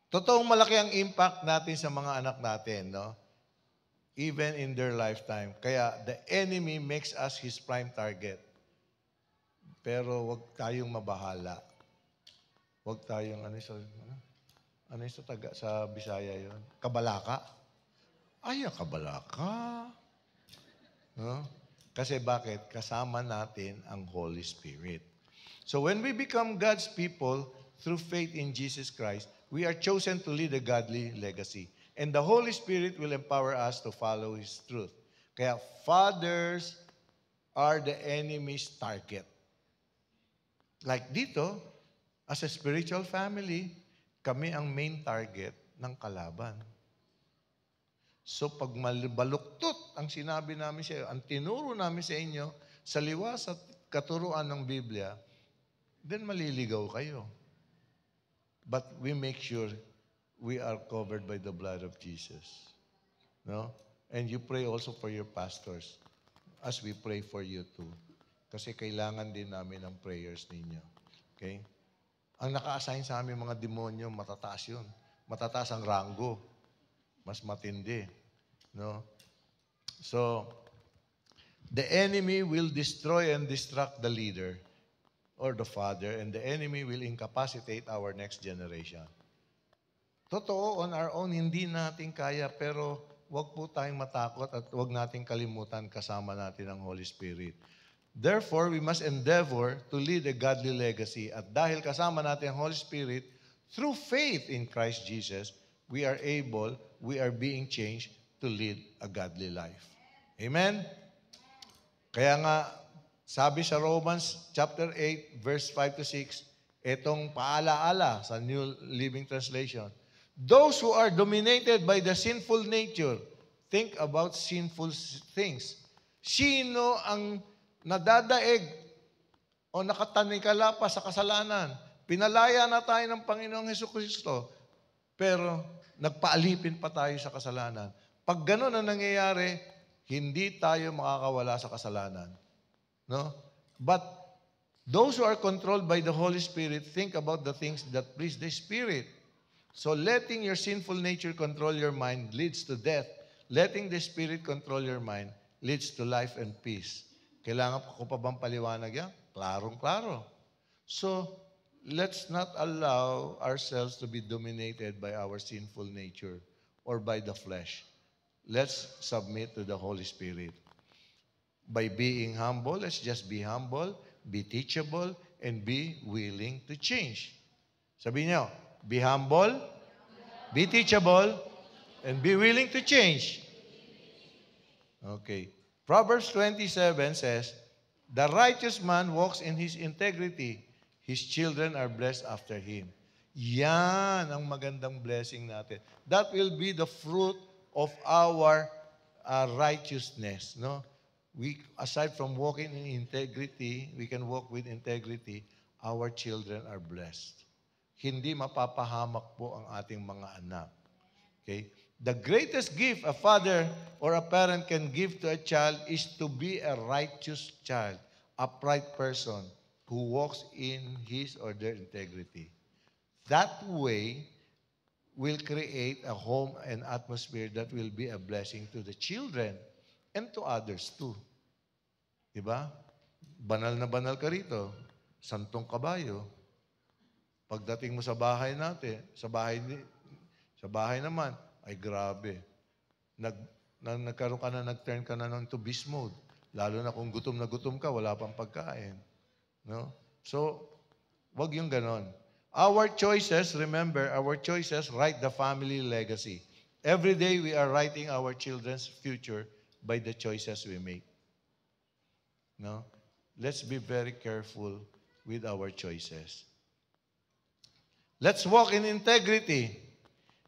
Totoong malaki ang impact natin sa mga anak natin, no? Even in their lifetime. Kaya the enemy makes us his prime target. Pero wag tayong mabahala. Wag tayong sa Bisaya yon? Kabalaka. Kabalaka. No? Kasi bakit? Kasama natin ang Holy Spirit. So when we become God's people through faith in Jesus Christ, we are chosen to lead a godly legacy. And the Holy Spirit will empower us to follow His truth. Kaya fathers are the enemy's target. Like dito, as a spiritual family, kami ang main target ng kalaban. So pag baluktot ang sinabi namin sa iyo, ang tinuro namin sa inyo, sa liwas at katuruan ng Biblia, then maliligaw kayo. But we make sure we are covered by the blood of Jesus. No? And you pray also for your pastors as we pray for you too. Kasi kailangan din namin ang prayers ninyo. Okay? Ang naka-assign sa amin mga demonyo, matataas yun. Matataas ang ranggo. Mas matindi. No? So, the enemy will destroy and distract the leader or the father, and the enemy will incapacitate our next generation. Totoo, on our own, hindi natin kaya, pero wag po tayong matakot at wag natin kalimutan kasama natin ang Holy Spirit. Therefore, we must endeavor to lead a godly legacy. At dahil kasama natin ang Holy Spirit, through faith in Christ Jesus, we are being changed to lead a godly life. Amen? Kaya nga, sabi sa Romans chapter 8, verse 5 to 6, etong paalaala sa New Living Translation, those who are dominated by the sinful nature, think about sinful things. Sino ang nadadaig o nakatanikala pa sa kasalanan? Pinalaya na tayo ng Panginoong Hesukristo, pero nagpaalipin pa tayo sa kasalanan. Pag gano'n ang nangyayari, hindi tayo makakawala sa kasalanan. No? But those who are controlled by the Holy Spirit think about the things that please the Spirit. So letting your sinful nature control your mind leads to death. Letting the Spirit control your mind leads to life and peace. Kailangan ko pa bang paliwanag yan? Klarong-klaro. So, let's not allow ourselves to be dominated by our sinful nature or by the flesh. Let's submit to the Holy Spirit. By being humble, let's just be humble, be teachable, and be willing to change. Sabihin niyo, be humble, be teachable, and be willing to change. Okay. Proverbs 27 says, the righteous man walks in his integrity. His children are blessed after him. Yan ang magandang blessing natin. That will be the fruit of our righteousness. No? We, aside from walking in integrity, we can walk with integrity, our children are blessed. Hindi mapapahamak po ang ating mga anak. Okay? The greatest gift a father or a parent can give to a child is to be a righteous child, upright person who walks in his or their integrity. That way will create a home and atmosphere that will be a blessing to the children and to others too. Diba? Banal na banal ka rito. Santong kabayo. Pagdating mo sa bahay natin, sa bahay naman, ay grabe. Nagkaroon ka na, nag-turn ka na into beast mode. Lalo na kung gutom na gutom ka, wala pang pagkain. No? So, wag yung ganon. Our choices, remember, our choices write the family legacy. Every day we are writing our children's future by the choices we make. No? Let's be very careful with our choices. Let's walk in integrity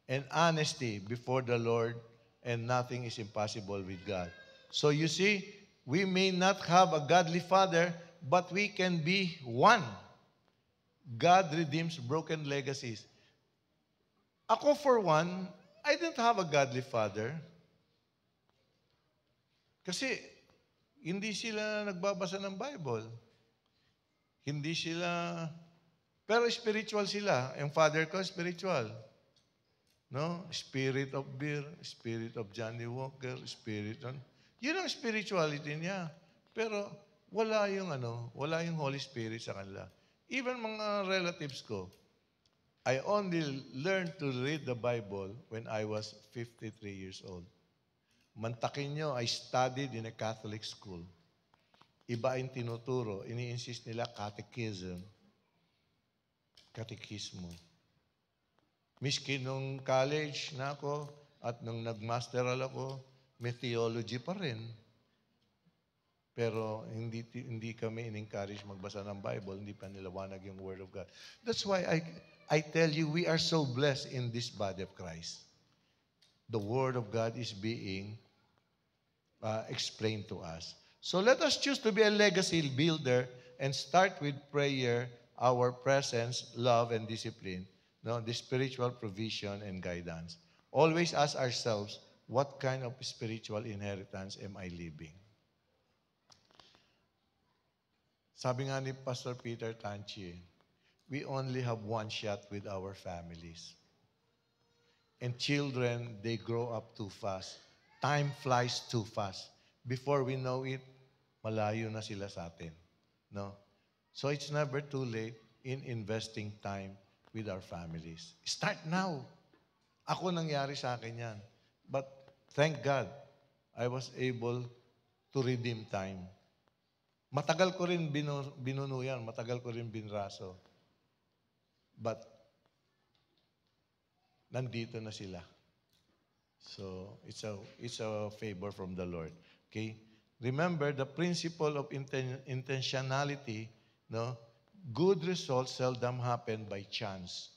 and honesty before the Lord, and nothing is impossible with God. So you see, we may not have a godly father, but we can be one. God redeems broken legacies. Ako, for one, I didn't have a godly father. Kasi hindi sila nagbabasa ng Bible. Hindi sila, pero spiritual sila. Yung father ko, spiritual. No? Spirit of beer, spirit of Johnny Walker, yun ang spirituality niya. Pero wala yung Holy Spirit sa kanila. Even mga relatives ko, I only learned to read the Bible when I was 53 years old. Mantakin nyo, I studied in a Catholic school. Iba yung tinuturo. Ini-insist nila catechismo. Miski nung college na ako at nung nag-masteral ako, may theology pa rin. Pero hindi kami in-encourage magbasa ng Bible, hindi pa niliwanag yung Word of God. That's why I tell you, we are so blessed in this body of Christ. The Word of God is being explained to us. So let us choose to be a legacy builder and start with prayer, our presence, love, and discipline, the spiritual provision and guidance. Always ask ourselves, what kind of spiritual inheritance am I leaving? Sabi nga ni Pastor Peter Tanchi, we only have one shot with our families. And children, they grow up too fast. Time flies too fast. Before we know it, malayo na sila sa atin. No? So it's never too late in investing time with our families. Start now. Ako nangyari sa akin yan. But thank God, I was able to redeem time. Matagal ko rin binuno yan, matagal ko rin binraso. But, nandito na sila. So, it's a favor from the Lord. Okay? Remember, the principle of intentionality, no? Good results seldom happen by chance.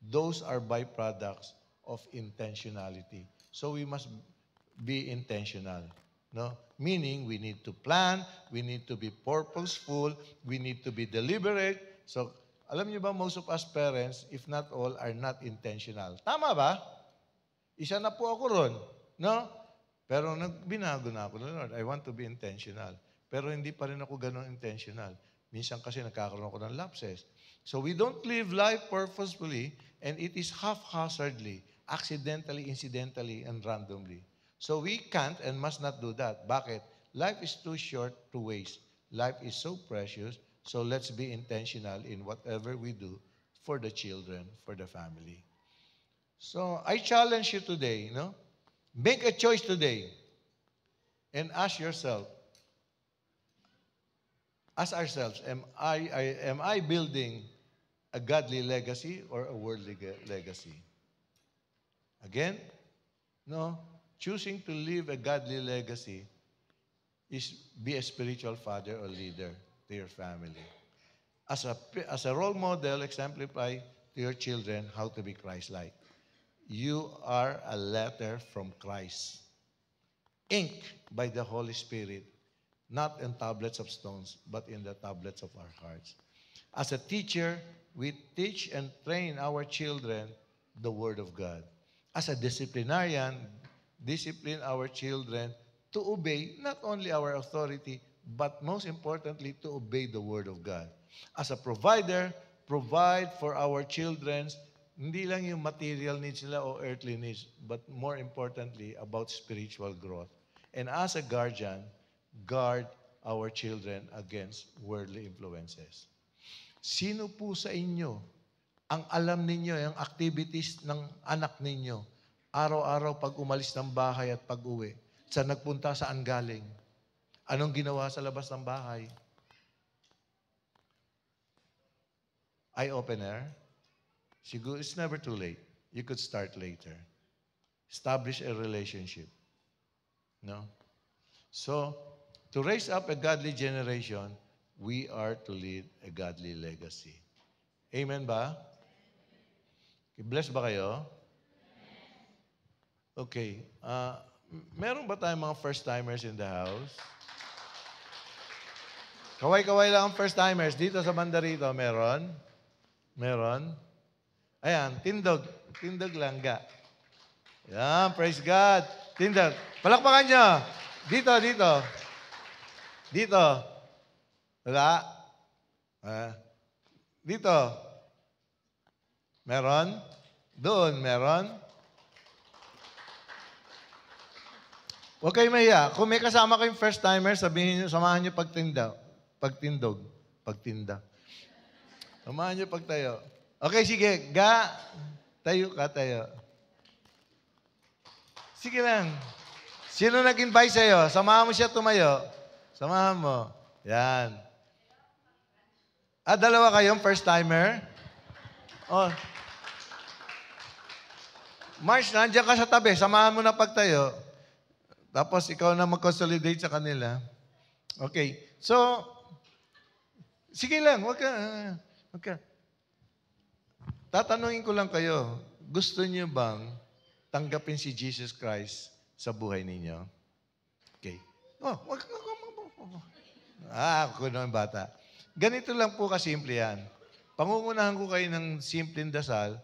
Those are byproducts of intentionality. So, we must be intentional. No? Meaning, we need to plan, we need to be purposeful, we need to be deliberate. So, alam niyo ba, most of us parents, if not all, are not intentional. Tama ba? Isa na po ako ron. No? Pero binago na ako, Lord, I want to be intentional. Pero hindi pa rin ako ganun intentional. Minsan kasi nagkakaroon ako ng lapses. So we don't live life purposefully, and it is haphazardly, accidentally, incidentally, and randomly. So we can't and must not do that. Bakit? Life is too short to waste. Life is so precious, so let's be intentional in whatever we do for the children, for the family. So I challenge you today, no? Make a choice today and ask yourself, ask ourselves, am I building a godly legacy or a worldly legacy? Again, no. Choosing to live a godly legacy is be a spiritual father or leader to your family. As a role model, exemplify to your children how to be Christ-like. You are a letter from Christ, inked by the Holy Spirit, not in tablets of stones, but in the tablets of our hearts. As a teacher, we teach and train our children the Word of God. As a disciplinarian, discipline our children to obey not only our authority, but most importantly, to obey the Word of God. As a provider, provide for our children, hindi lang yung material needs nila o earthly needs, but more importantly, about spiritual growth. And as a guardian, guard our children against worldly influences. Sino po sa inyo ang alam ninyo, yung activities ng anak ninyo, araw-araw pag umalis ng bahay at pag-uwi, sa nagpunta saan galing? Anong ginawa sa labas ng bahay? Eye-opener? Siguro, it's never too late. You could start later. Establish a relationship. No? So, to raise up a godly generation, we are to lead a godly legacy. Amen ba? Bless ba kayo? Okay. Meron ba tayong mga first-timers in the house? Kaway-kaway lang ang first-timers. Dito sa banda rito, meron? Meron? Ayan, tindog. Tindog lang, ga. Ayan, praise God. Tindog. Palakpakan nyo. Dito, dito. Dito. Wala? Dito. Meron? Doon, meron? Huwag kayo mahiya. Kung may kasama kayong first-timer, sabihin nyo, samahan nyo pagtinda. Pagtindog. Pagtinda. Samahan nyo pagtayo. Okay, sige. Ga. Tayo ka, tayo. Sige lang. Sino nag-invite sa'yo? Samahan mo siya tumayo. Samahan mo. Yan. Dalawa kayong first-timer? Oh. Marsh, nandiyan ka sa tabi. Samahan mo na pagtayo. Tapos ikaw na mag-consolidate sa kanila. Okay. So, sige lang. Huwag ka. Tatanungin ko lang kayo. Gusto niyo bang tanggapin si Jesus Christ sa buhay ninyo? Okay. Wag. Ako naman bata. Ganito lang po kasimple yan. Pangungunahan ko kayo ng simpleng dasal.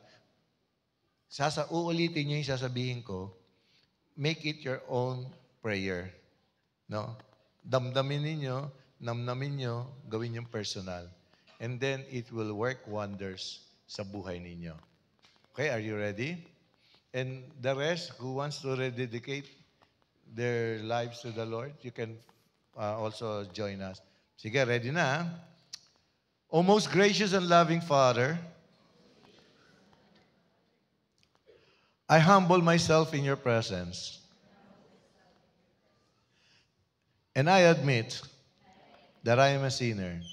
Uulitin niyo yung sasabihin ko. Make it your own prayer. No? Damdamin ninyo, namnamin nyo, gawin yung personal. And then, it will work wonders sa buhay ninyo. Okay, are you ready? And the rest, who wants to rededicate their lives to the Lord, you can also join us. Sige, ready na? O most gracious and loving Father, I humble myself in your presence. And I admit that I am a sinner.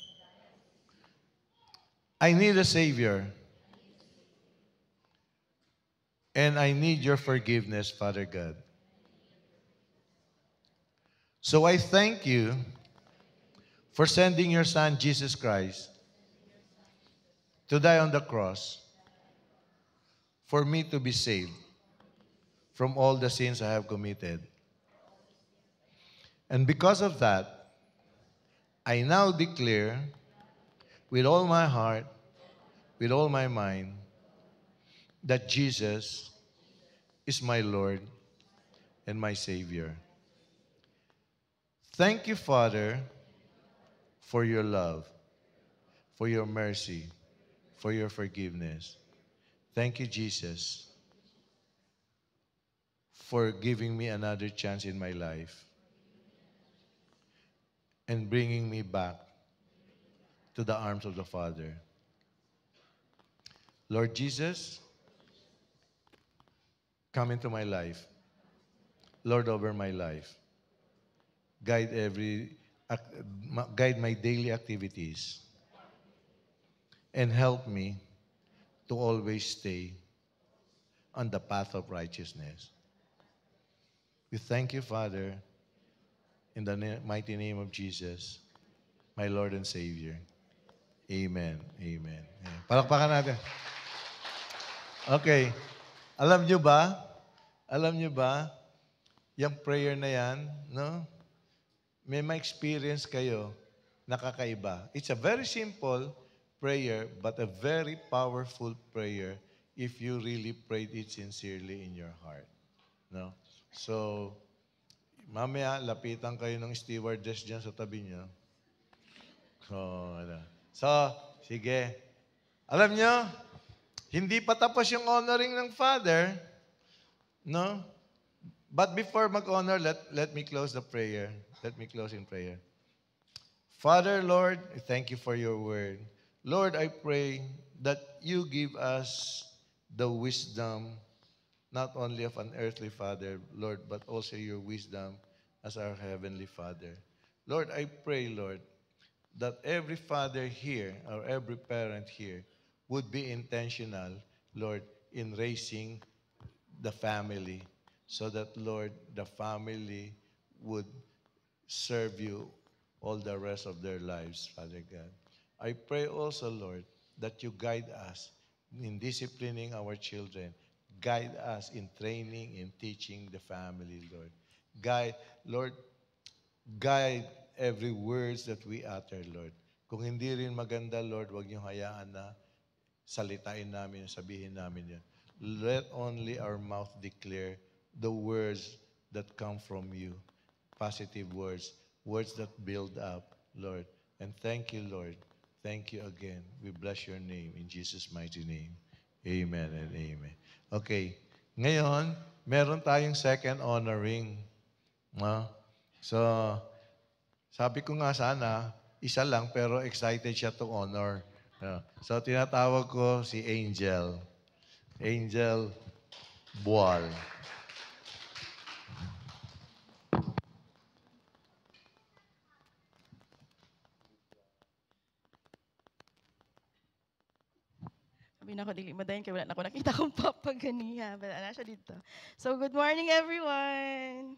I need a Savior. And I need your forgiveness, Father God. So I thank you for sending your Son, Jesus Christ, to die on the cross for me to be saved from all the sins I have committed. And because of that, I now declare with all my heart, with all my mind, that Jesus is my Lord and my Savior. Thank you, Father, for your love, for your mercy, for your forgiveness. Thank you, Jesus, for giving me another chance in my life and bringing me back to the arms of the Father. Lord Jesus, come into my life. Lord over my life. Guide guide my daily activities and help me to always stay on the path of righteousness. We thank you, Father, in the mighty name of Jesus, my Lord and Savior. Amen. Amen. Amen. Palakpakan natin. Okay. Alam nyo ba? Alam nyo ba? Yung prayer na yan, no? May ma-experience kayo nakakaiba. It's a very simple prayer, but a very powerful prayer if you really prayed it sincerely in your heart. No? So, mamaya, lapitan kayo ng stewardess dyan sa tabi niyo. So, sige. Alam nyo, hindi pa tapos yung honoring ng Father, no? But before mag-honor, let me close the prayer. Let me close in prayer. Father, Lord, thank you for your word. Lord, I pray that you give us the wisdom, not only of an earthly father, Lord, but also your wisdom as our heavenly Father. Lord, I pray, Lord, that every father here or every parent here would be intentional, Lord, in raising the family so that, Lord, the family would serve you all the rest of their lives, Father God. I pray also, Lord, that you guide us in disciplining our children. Guide us in training, in teaching the family, Lord. Lord, guide every words that we utter, Lord. Kung hindi rin maganda, Lord, huwag niyong hayaan na salitain namin, sabihin namin yan. Let only our mouth declare the words that come from you. Positive words, words that build up, Lord. And thank you, Lord. Thank you again. We bless your name in Jesus' mighty name. Amen and amen. Okay. Ngayon, meron tayong second honoring. No? So, sabi ko nga sana, isa lang pero excited siya to honor. So, tinatawag ko si Angel. Angel Bual. Sabi na ko, dili madayon kaya wala na ako nakita kong papaganiya. But ana siya dito. So, good morning, everyone.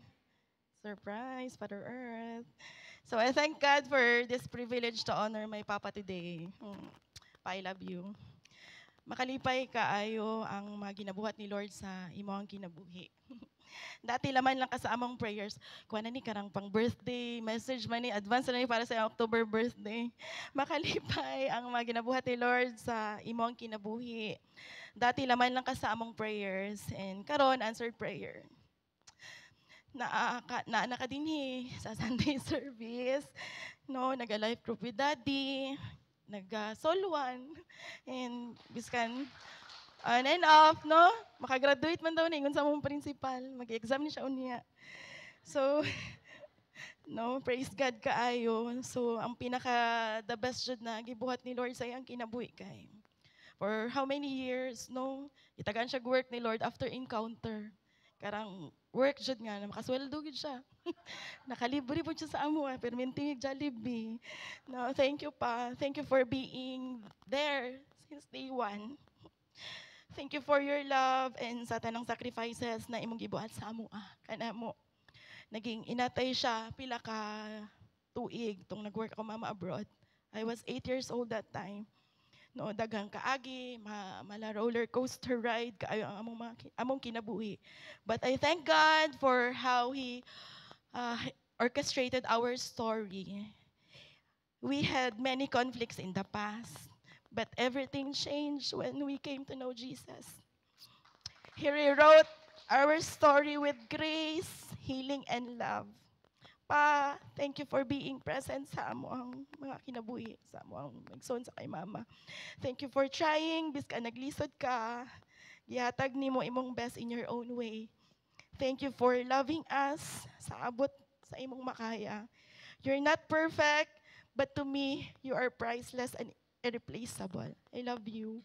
Surprise, Father Earth. So, I thank God for this privilege to honor my Papa today. Pa, I love you. Makalipay kaayo ang mga ginabuhat ni Lord sa imo ang kinabuhi. Dati laman lang ka sa among prayers. Kuha na ni karang pang birthday, message man ni, advance na ni para sa October birthday. Makalipay ang mga ginabuhat ni Lord sa imong kinabuhi. Dati laman lang ka sa among prayers and karon answered prayer. Na ka dinhi sa Sunday service. No, nag-life group with Daddy, nag-Sol 1, and biskan on and off, no? Makagraduate man daw na, ingon sa mong principal. Mag-exam ni siya unya. So, no, praise God kaayo. So, ang the best jud na gibuhat ni Lord sa iyang kinabuhi kay. For how many years, no? Itagaan siya work ni Lord after encounter. Karang work jud nga na makasweldo gid siya. Nakalibre po siya sa amo, pero mintingig Jollibee. No, thank you pa. Thank you for being there since day one. Thank you for your love and sa tanang sacrifices na imong gibuhat sa amo. Kanamo. Naging inatay siya pila ka tuig tong nag-work ako mama abroad. I was 8 years old that time. No, daghang kaagi, mala roller coaster ride kaayo ang among kinabuhi. But I thank God for how He orchestrated our story. We had many conflicts in the past, but everything changed when we came to know Jesus. He rewrote our story with grace, healing, and love. Pa, thank you for being present sa amo ang mga kinabuhi, sa amo ang magson sa kay mama. Thank you for trying, bis ka naglisod ka, gihatag nimo imong best in your own way. Thank you for loving us sa abot sa imong makaya. You're not perfect, but to me, you are priceless and irreplaceable. I love you.